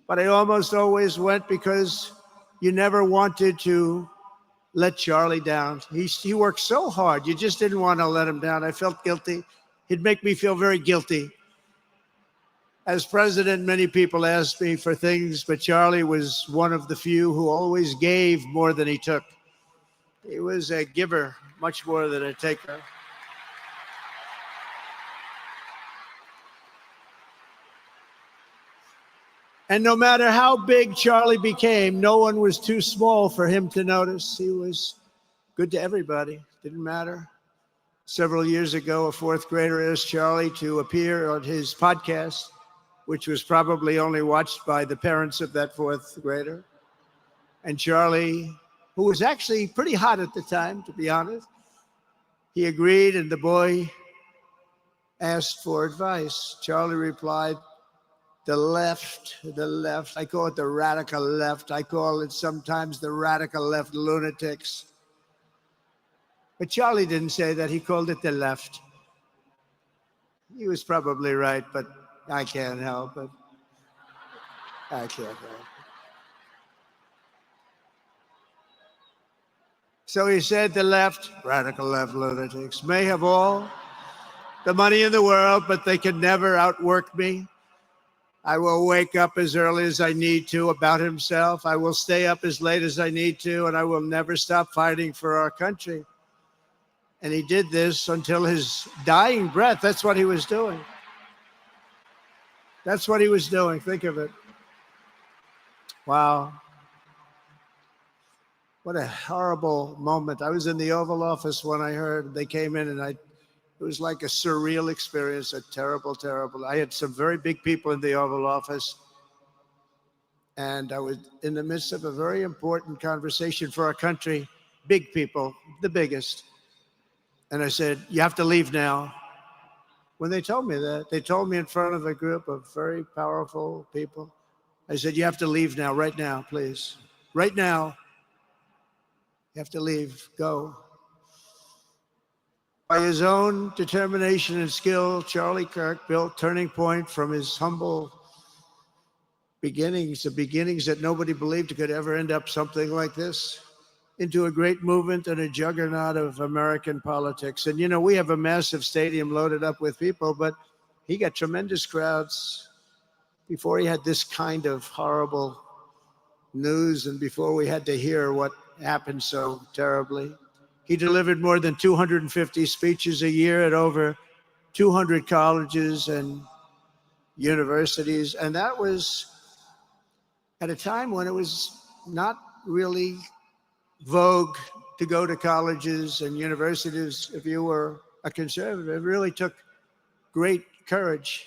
But I almost always went because you never wanted to let Charlie down. He worked so hard. You just didn't want to let him down. I felt guilty. He'd make me feel very guilty. As president, many people asked me for things, but Charlie was one of the few who always gave more than he took. He was a giver, much more than a taker. And no matter how big Charlie became, no one was too small for him to notice. He was good to everybody. Didn't matter. Several years ago, a fourth grader asked Charlie to appear on his podcast, which was probably only watched by the parents of that fourth grader. And Charlie, who was actually pretty hot at the time, to be honest, he agreed, and the boy asked for advice. Charlie replied, the left. I call it the radical left. I call it sometimes the radical left lunatics. But Charlie didn't say that. He called it the left. He was probably right, but I can't help it. I can't help it. So he said the left, radical left lunatics, may have all the money in the world, but they can never outwork me. I will wake up as early as I need to about himself. I will stay up as late as I need to, and I will never stop fighting for our country. And he did this until his dying breath. That's what he was doing. That's what he was doing. Think of it. Wow. What a horrible moment. I was in the Oval Office when I heard they came in, and it was like a surreal experience, a terrible, terrible. I had some very big people in the Oval Office, and I was in the midst of a very important conversation for our country, big people, the biggest. And I said, you have to leave now. When they told me that, they told me in front of a group of very powerful people. I said, you have to leave now, right now, please. Right now, you have to leave, go. By his own determination and skill, Charlie Kirk built Turning Point from his humble beginnings, the beginnings that nobody believed could ever end up something like this, into a great movement and a juggernaut of American politics. And, you know, we have a massive stadium loaded up with people, but he got tremendous crowds before he had this kind of horrible news and before we had to hear what happened so terribly. He delivered more than 250 speeches a year at over 200 colleges and universities. And that was at a time when it was not really vogue to go to colleges and universities if you were a conservative. It really took great courage.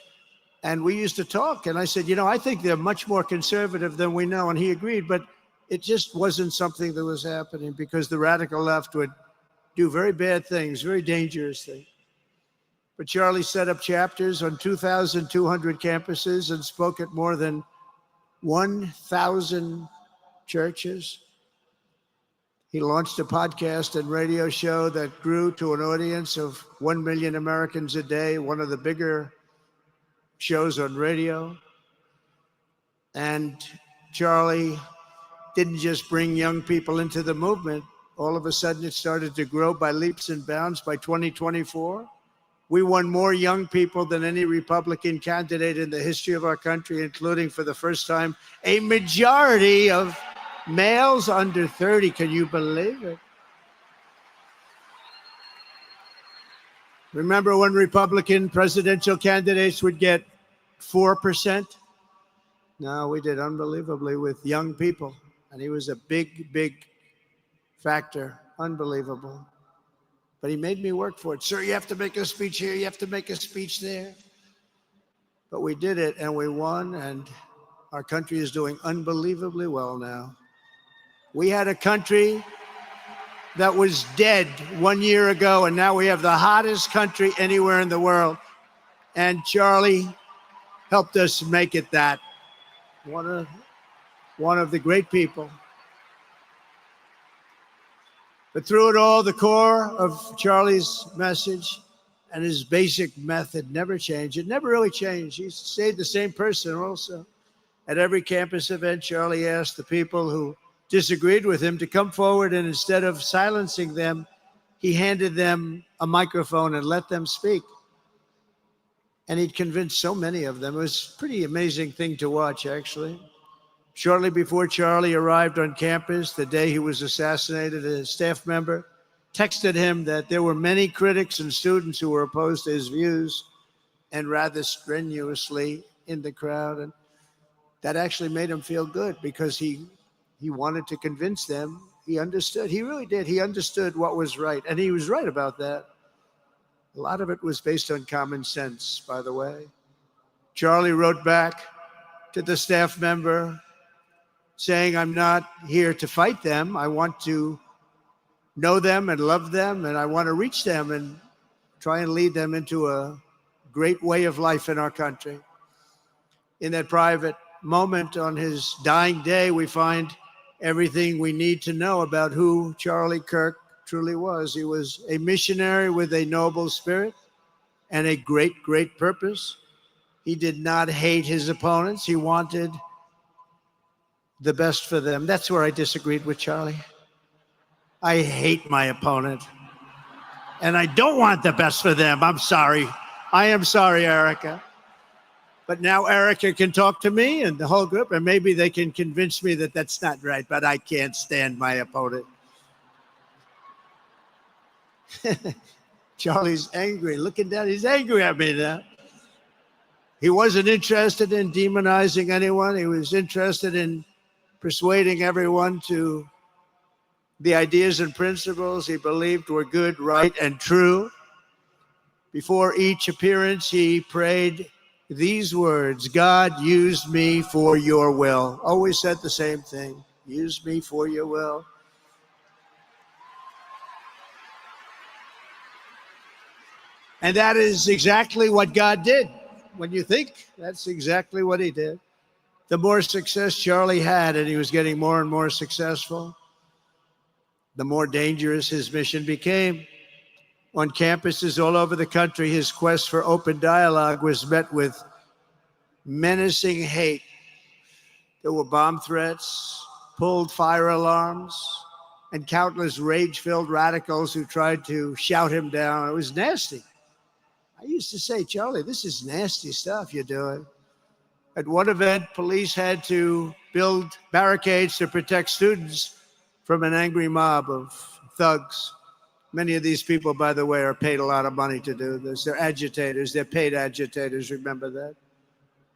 And we used to talk, and I said, you know, I think they're much more conservative than we know. And he agreed, but it just wasn't something that was happening because the radical left would do very bad things, very dangerous things. But Charlie set up chapters on 2,200 campuses and spoke at more than 1,000 churches. He launched a podcast and radio show that grew to an audience of 1 million Americans a day, one of the bigger shows on radio. And Charlie didn't just bring young people into the movement. all of a sudden it started to grow by leaps and bounds. By 2024, we won more young people than any Republican candidate in the history of our country, including for the first time a majority of males under 30. Can you believe it? Remember when Republican presidential candidates would get 4%? No, we did unbelievably with young people. And he was a big, big factor. Unbelievable. But he made me work for it. Sir, you have to make a speech here. You have to make a speech there. But we did it and we won. And our country is doing unbelievably well now. We had a country that was dead 1 year ago, and now we have the hottest country anywhere in the world. And Charlie helped us make it that. One of the great people. But through it all, the core of Charlie's message and his basic method never changed. It never really changed. He stayed the same person also. At every campus event, Charlie asked the people who disagreed with him to come forward, and instead of silencing them, he handed them a microphone and let them speak. And he'd convinced so many of them. It was a pretty amazing thing to watch, actually. Shortly before Charlie arrived on campus, the day he was assassinated, a staff member texted him that there were many critics and students who were opposed to his views and rather strenuously in the crowd. And that actually made him feel good because he wanted to convince them. He understood. He really did. He understood what was right. And he was right about that. A lot of it was based on common sense, by the way. Charlie wrote back to the staff member saying, I'm not here to fight them. I want to know them and love them, and I want to reach them and try and lead them into a great way of life in our country. In that private moment on his dying day, we find everything we need to know about who Charlie Kirk truly was. He was a missionary with a noble spirit and a great, great purpose. He did not hate his opponents. He wanted the best for them. That's where I disagreed with Charlie. I hate my opponent, and I don't want the best for them. I'm sorry. I am sorry, Erica. But now Erica can talk to me and the whole group, and maybe they can convince me that that's not right, but I can't stand my opponent. Charlie's angry. Looking down, he's angry at me now. He wasn't interested in demonizing anyone. He was interested in persuading everyone to the ideas and principles he believed were good, right, and true. Before each appearance, he prayed these words: God, use me for your will. Always said the same thing. Use me for your will. And that is exactly what God did. When you think, that's exactly what he did. The more success Charlie had, and he was getting more and more successful, the more dangerous his mission became. On campuses all over the country, his quest for open dialogue was met with menacing hate. There were bomb threats, pulled fire alarms, and countless rage-filled radicals who tried to shout him down. It was nasty. I used to say, Charlie, this is nasty stuff you're doing. At one event, police had to build barricades to protect students from an angry mob of thugs. Many of these people, by the way, are paid a lot of money to do this. They're agitators. They're paid agitators. Remember that.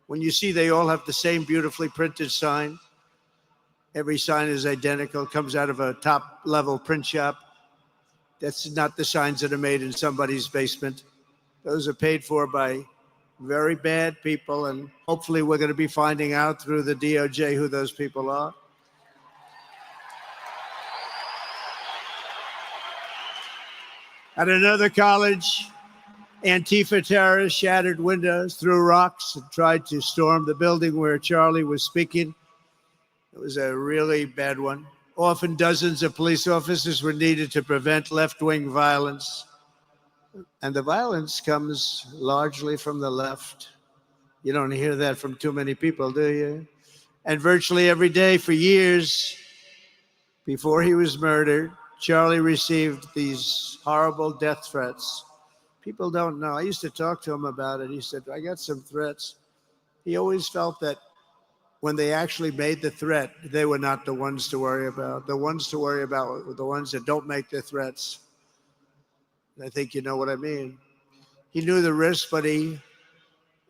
When you see they all have the same beautifully printed sign, every sign is identical, comes out of a top-level print shop. That's not the signs that are made in somebody's basement. Those are paid for by very bad people, and hopefully we're going to be finding out through the DOJ who those people are. At another college, Antifa terrorists shattered windows, threw rocks, and tried to storm the building where Charlie was speaking. It was a really bad one. Often dozens of police officers were needed to prevent left-wing violence. And the violence comes largely from the left. You don't hear that from too many people, do you? And virtually every day for years before he was murdered, Charlie received these horrible death threats. People don't know. I used to talk to him about it. He said, I got some threats. He always felt that when they actually made the threat, they were not the ones to worry about. The ones to worry about were the ones that don't make the threats. I think you know what I mean. He knew the risk, but he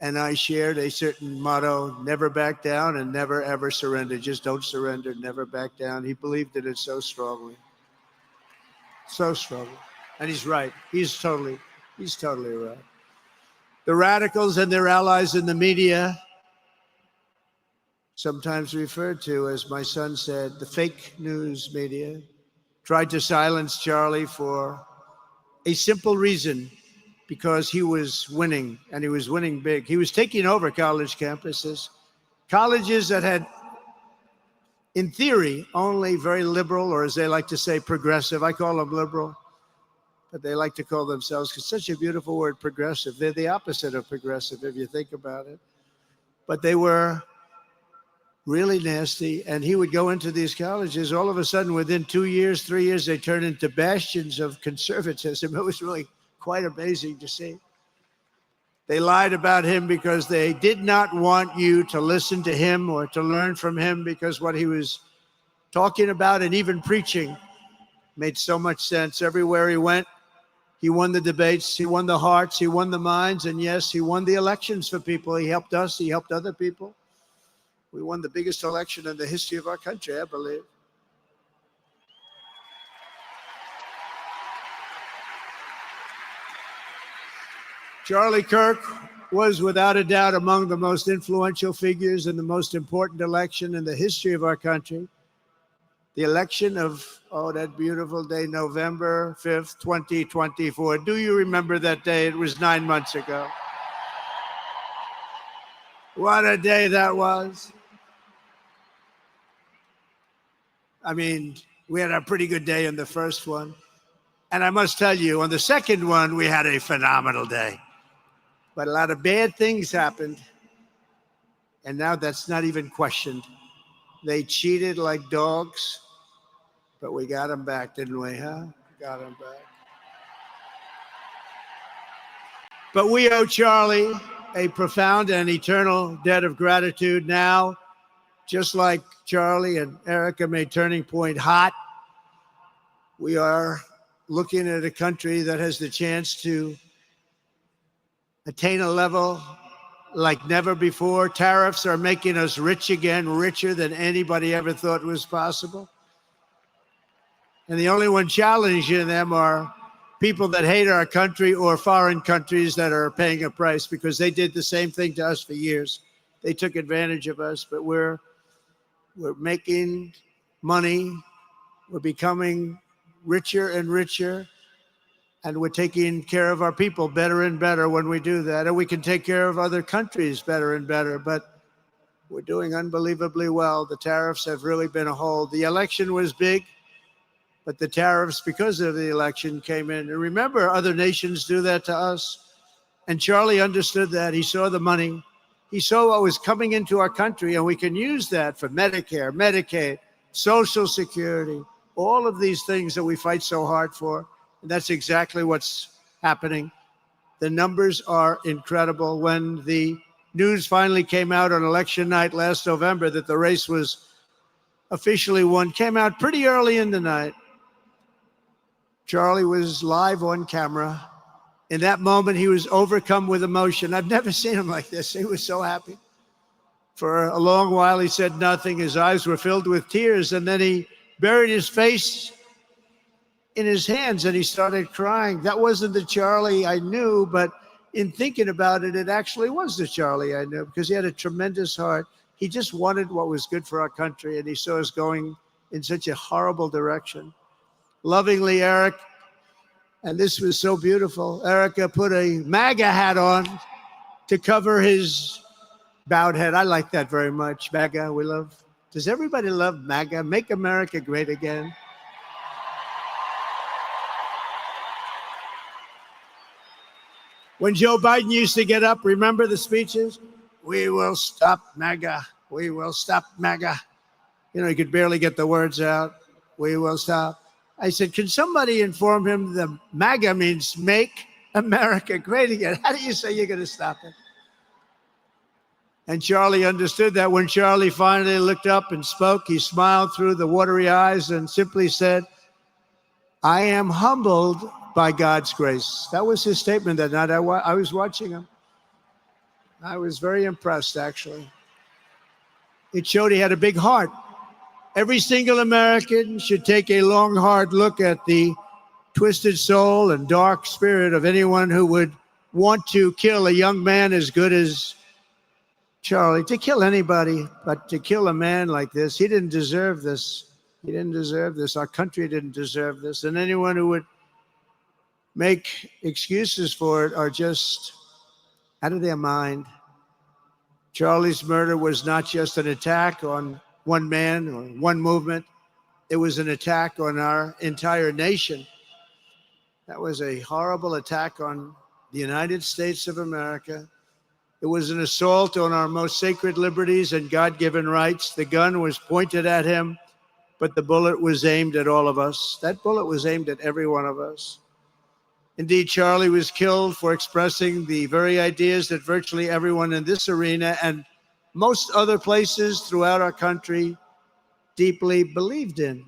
and I shared a certain motto: never back down and never ever surrender. Just don't surrender, never back down. He believed in it so strongly. So strongly. And he's right. He's totally right. The radicals and their allies in the media, sometimes referred to, as my son said, the fake news media, tried to silence Charlie for a simple reason: because he was winning, and he was winning big. He was taking over college campuses, colleges that had, in theory, only very liberal, or as they like to say, progressive. I call them liberal, but they like to call themselves, because such a beautiful word, progressive. They're the opposite of progressive, if you think about it. But they were really nasty, and he would go into these colleges. All of a sudden, within 2 years, 3 years, they turned into bastions of conservatism. It was really quite amazing to see. They lied about him because they did not want you to listen to him or to learn from him, because what he was talking about and even preaching made so much sense. Everywhere he went, he won the debates, he won the hearts, he won the minds, and yes, he won the elections for people. He helped us, he helped other people. We won the biggest election in the history of our country, I believe. Charlie Kirk was without a doubt among the most influential figures in the most important election in the history of our country. The election of, that beautiful day, November 5th, 2024. Do you remember that day? It was 9 months ago. What a day that was. I mean, we had a pretty good day in the first one. And I must tell you, on the second one, we had a phenomenal day. But a lot of bad things happened. And now that's not even questioned. They cheated like dogs, but we got them back, didn't we, huh? Got them back. But we owe Charlie a profound and eternal debt of gratitude now. Just like Charlie and Erica made Turning Point hot, we are looking at a country that has the chance to attain a level like never before. Tariffs are making us rich again, richer than anybody ever thought was possible. And the only one challenging them are people that hate our country or foreign countries that are paying a price, because they did the same thing to us for years. They took advantage of us, but we're making money. We're becoming richer and richer. And we're taking care of our people better and better when we do that. And we can take care of other countries better and better. But we're doing unbelievably well. The tariffs have really been a hold. The election was big, but the tariffs, because of the election, came in. And remember, other nations do that to us. And Charlie understood that. He saw the money. He saw what was coming into our country, and we can use that for Medicare, Medicaid, Social Security, all of these things that we fight so hard for. And that's exactly what's happening. The numbers are incredible. When the news finally came out on election night last November that the race was officially won, came out pretty early in the night. Charlie was live on camera. In that moment, he was overcome with emotion. I've never seen him like this. He was so happy. For a long while, he said nothing. His eyes were filled with tears, and then he buried his face in his hands and he started crying. That wasn't the Charlie I knew, but in thinking about it, it actually was the Charlie I knew, because he had a tremendous heart. He just wanted what was good for our country, and he saw us going in such a horrible direction. Lovingly, Eric, and this was so beautiful, Erica put a MAGA hat on to cover his bowed head. I like that very much. MAGA, we love. Does everybody love MAGA? Make America Great Again. When Joe Biden used to get up, remember the speeches? We will stop MAGA. We will stop MAGA. You know, he could barely get the words out. We will stop. I said, can somebody inform him the MAGA means Make America Great Again? How do you say you're going to stop it? And Charlie understood that. When Charlie finally looked up and spoke, he smiled through the watery eyes and simply said, I am humbled by God's grace. That was his statement that night. I was watching him. I was very impressed, actually. It showed he had a big heart. Every single American should take a long, hard look at the twisted soul and dark spirit of anyone who would want to kill a young man as good as Charlie. To kill anybody, but to kill a man like this, he didn't deserve this. He didn't deserve this. Our country didn't deserve this. And anyone who would make excuses for it are just out of their mind. Charlie's murder was not just an attack on one man or one movement. It was an attack on our entire nation. That was a horrible attack on the United States of America. It was an assault on our most sacred liberties and God-given rights. The gun was pointed at him, but the bullet was aimed at all of us. That bullet was aimed at every one of us. Indeed, Charlie was killed for expressing the very ideas that virtually everyone in this arena and most other places throughout our country deeply believed in.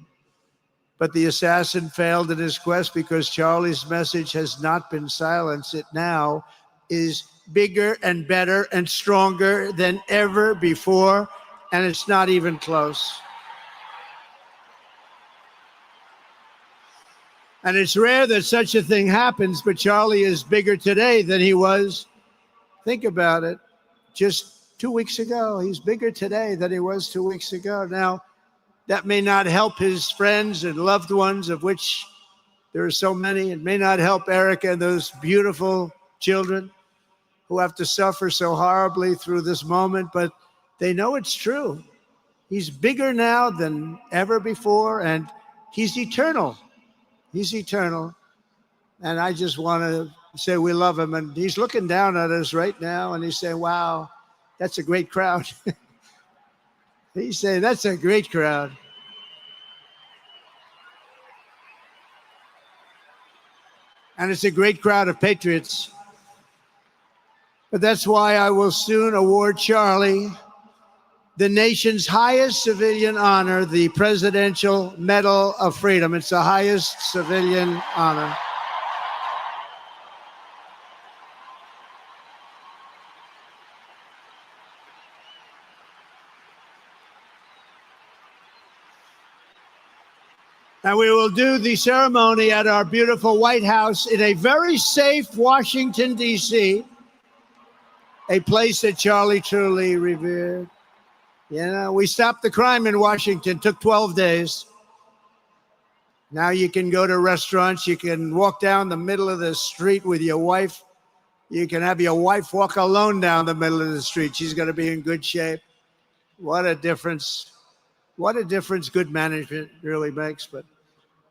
But the assassin failed in his quest because Charlie's message has not been silenced. It now is bigger and better and stronger than ever before, and it's not even close. And it's rare that such a thing happens, but Charlie is bigger today than he was. Think about it. Just 2 weeks ago, he's bigger today than he was 2 weeks ago. Now, that may not help his friends and loved ones, of which there are so many. It may not help Erica and those beautiful children who have to suffer so horribly through this moment, but they know it's true. He's bigger now than ever before, and he's eternal. He's eternal. And I just want to say we love him. And he's looking down at us right now, and he's saying, wow, that's a great crowd. He's saying, that's a great crowd. And it's a great crowd of patriots. But that's why I will soon award Charlie the nation's highest civilian honor, the Presidential Medal of Freedom. It's the highest civilian honor. And we will do the ceremony at our beautiful White House in a very safe Washington, D.C., a place that Charlie truly revered. You know, we stopped the crime in Washington, took 12 days. Now you can go to restaurants, you can walk down the middle of the street with your wife. You can have your wife walk alone down the middle of the street. She's going to be in good shape. What a difference. What a difference good management really makes. But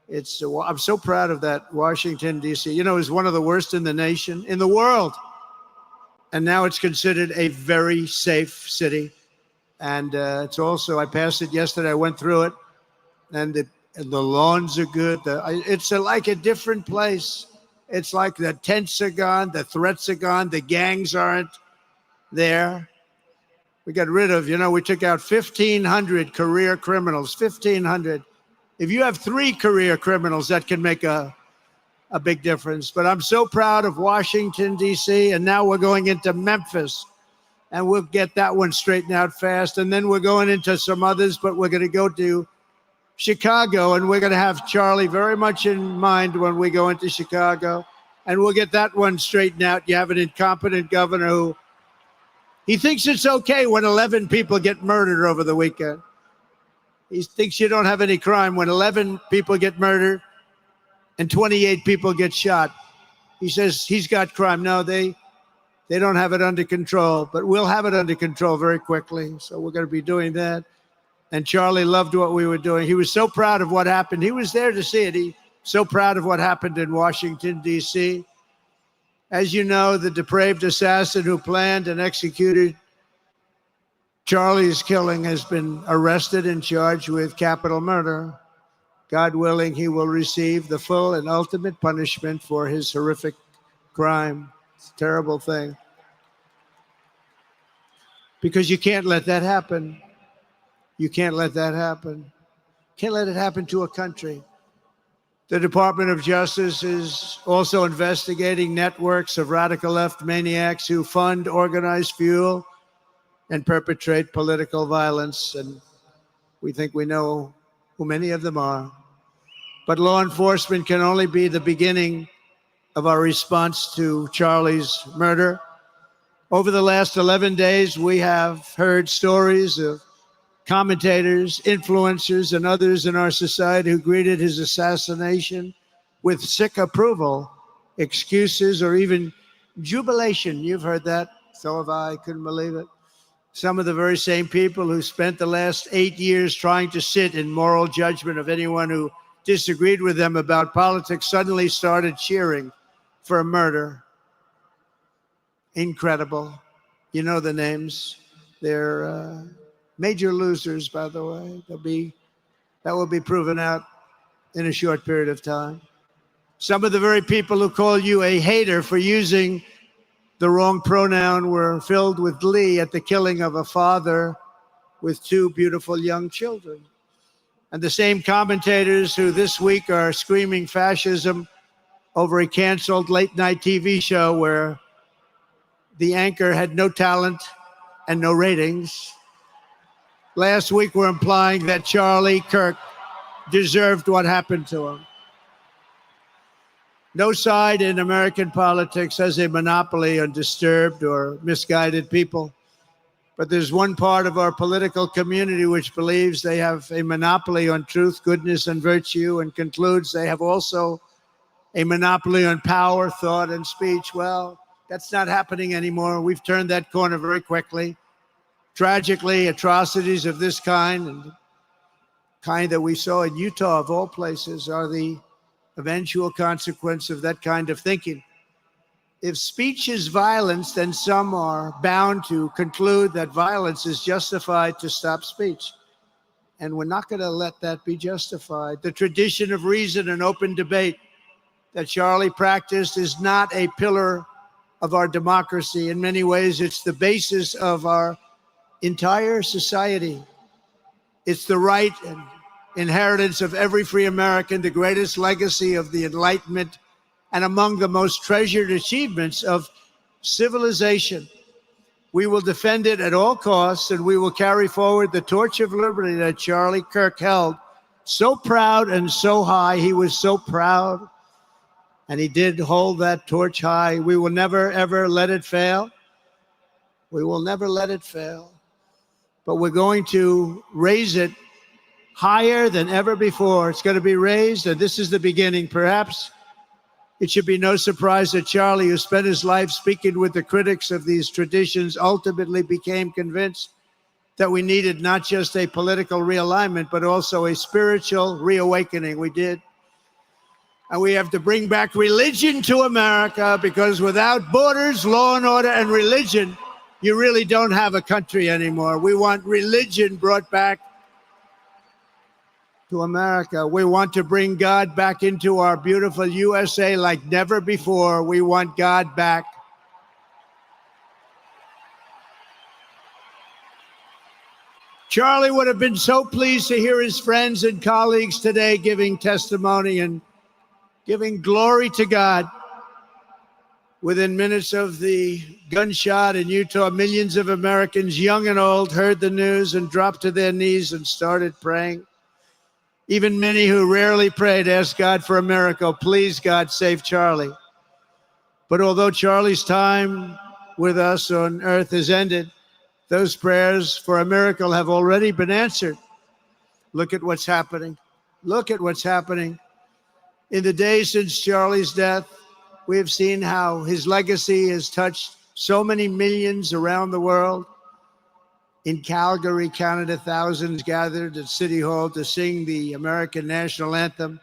it's, I'm so proud of that Washington, D.C. You know, it's one of the worst in the nation, in the world. And now it's considered a very safe city. And it's also, I passed it yesterday, I went through it, and the lawns are good. It's like a different place. It's like the tents are gone, the threats are gone, the gangs aren't there. We got rid of, you know, we took out 1,500 career criminals, 1,500. If you have 3 career criminals, that can make a big difference. But I'm so proud of Washington, D.C., and now we're going into Memphis. And we'll get that one straightened out fast. And then we're going into some others, but we're going to go to Chicago, and we're going to have Charlie very much in mind when we go into Chicago. And we'll get that one straightened out. You have an incompetent governor who, he thinks it's okay when 11 people get murdered over the weekend. He thinks you don't have any crime when 11 people get murdered and 28 people get shot. He says he's got crime. No, they don't have it under control, but we'll have it under control very quickly. So we're going to be doing that. And Charlie loved what we were doing. He was so proud of what happened. He was there to see it. He's so proud of what happened in Washington, D.C. As you know, the depraved assassin who planned and executed Charlie's killing has been arrested and charged with capital murder. God willing, he will receive the full and ultimate punishment for his horrific crime. It's a terrible thing. Because you can't let that happen. You can't let that happen. Can't let it happen to a country. The Department of Justice is also investigating networks of radical left maniacs who fund, organize, fuel, and perpetrate political violence. And we think we know who many of them are. But law enforcement can only be the beginning of our response to Charlie's murder. Over the last 11 days, we have heard stories of commentators, influencers, and others in our society who greeted his assassination with sick approval, excuses, or even jubilation. You've heard that. So have I. Couldn't believe it. Some of the very same people who spent the last 8 years trying to sit in moral judgment of anyone who disagreed with them about politics suddenly started cheering for a murder. Incredible. You know the names. They're major losers, by the way. That will be proven out in a short period of time. Some of the very people who call you a hater for using the wrong pronoun were filled with glee at the killing of a father with 2 beautiful young children. And the same commentators who this week are screaming fascism over a canceled late-night TV show where the anchor had no talent and no ratings, last week were implying that Charliekirk deserved what happened to him. No side in American politics has a monopoly on disturbed or misguided people. But there's one part of our political community which believes they have a monopoly on truth, goodness, and virtue, and concludes they have also a monopoly on power, thought, and speech. Well, that's not happening anymore. We've turned that corner very quickly. Tragically, atrocities of this kind, and the kind that we saw in Utah, of all places, are the eventual consequence of that kind of thinking. If speech is violence, then some are bound to conclude that violence is justified to stop speech. And we're not going to let that be justified. The tradition of reason and open debate that Charlie practiced is not a pillar of our democracy. In many ways, it's the basis of our entire society. It's the right and inheritance of every free American, the greatest legacy of the Enlightenment, and among the most treasured achievements of civilization. We will defend it at all costs, and we will carry forward the torch of liberty that Charliekirk held so proud and so high. He was so proud, and he did hold that torch high. We will never, ever let it fail. We will never let it fail. But we're going to raise it higher than ever before. It's going to be raised, and this is the beginning. Perhaps it should be no surprise that Charlie, who spent his life speaking with the critics of these traditions, ultimately became convinced that we needed not just a political realignment, but also a spiritual reawakening. We did. And we have to bring back religion to America, because without borders, law and order, and religion, you really don't have a country anymore. We want religion brought back to America. We want to bring God back into our beautiful USA like never before. We want God back. Charlie would have been so pleased to hear his friends and colleagues today giving testimony and giving glory to God. Within minutes of the gunshot in Utah, millions of Americans, young and old, heard the news and dropped to their knees and started praying. Even many who rarely prayed asked God for a miracle. Please, God, save Charlie. But although Charlie's time with us on earth has ended, those prayers for a miracle have already been answered. Look at what's happening. Look at what's happening. In the days since Charlie's death, we have seen how his legacy has touched so many millions around the world. In Calgary, Canada, thousands gathered at City Hall to sing the American national anthem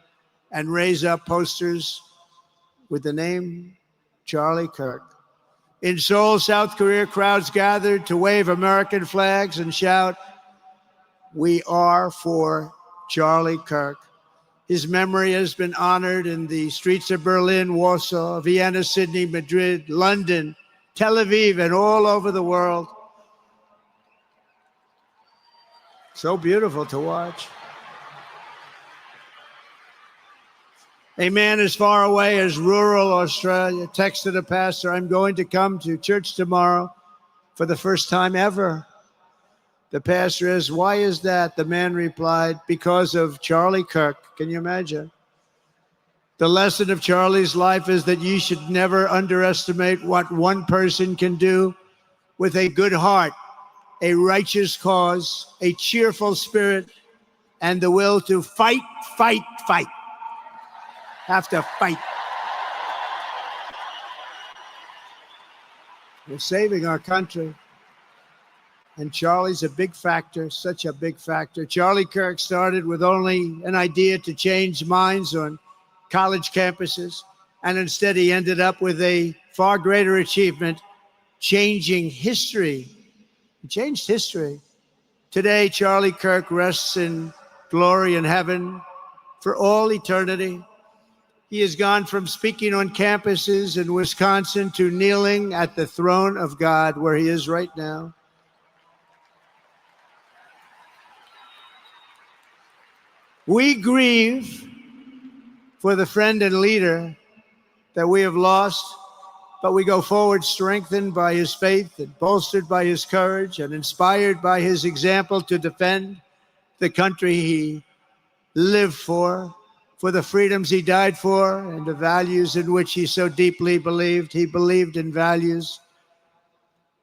and raise up posters with the name Charliekirk. In Seoul, South Korea, crowds gathered to wave American flags and shout, "We are for Charliekirk." His memory has been honored in the streets of Berlin, Warsaw, Vienna, Sydney, Madrid, London, Tel Aviv, and all over the world. So beautiful to watch. A man as far away as rural Australia texted a pastor, "I'm going to come to church tomorrow for the first time ever." The pastor asked, "Why is that?" The man replied, "Because of Charlie Kirk." Can you imagine? The lesson of Charlie's life is that you should never underestimate what one person can do with a good heart, a righteous cause, a cheerful spirit, and the will to fight, fight, fight. Have to fight. We're saving our country. And Charlie's a big factor, such a big factor. Charlie Kirk started with only an idea to change minds on college campuses, and instead he ended up with a far greater achievement, changing history. He changed history. Today, Charlie Kirk rests in glory in heaven for all eternity. He has gone from speaking on campuses in Wisconsin to kneeling at the throne of God, where he is right now. We grieve for the friend and leader that we have lost, but we go forward strengthened by his faith and bolstered by his courage and inspired by his example to defend the country he lived for the freedoms he died for, and the values in which he so deeply believed. He believed in values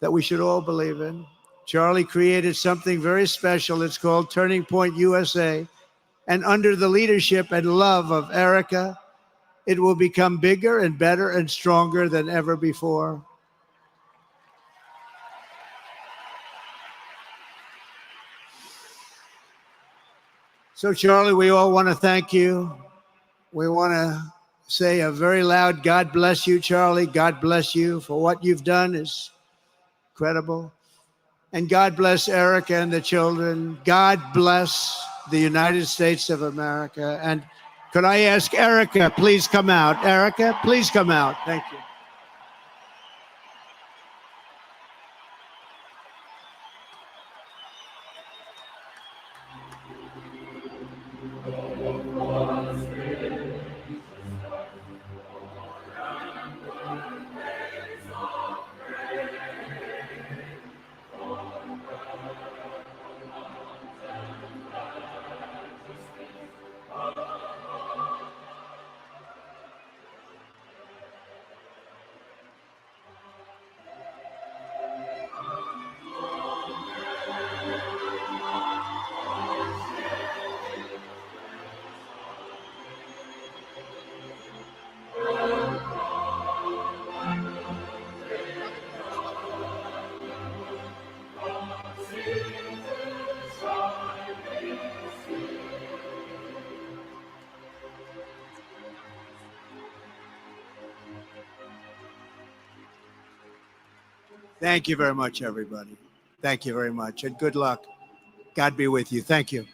that we should all believe in. Charlie created something very special. It's called Turning Point USA. And under the leadership and love of Erica, it will become bigger and better and stronger than ever before. So, Charlie, we all want to thank you. We want to say a very loud God bless you, Charlie. God bless you for what you've done is incredible. And God bless Erica and the children. God bless the United States of America. And could I ask Erica, please come out. Erica, please come out. Thank you. Thank you very much, everybody. Thank you very much, and good luck. God be with you. Thank you.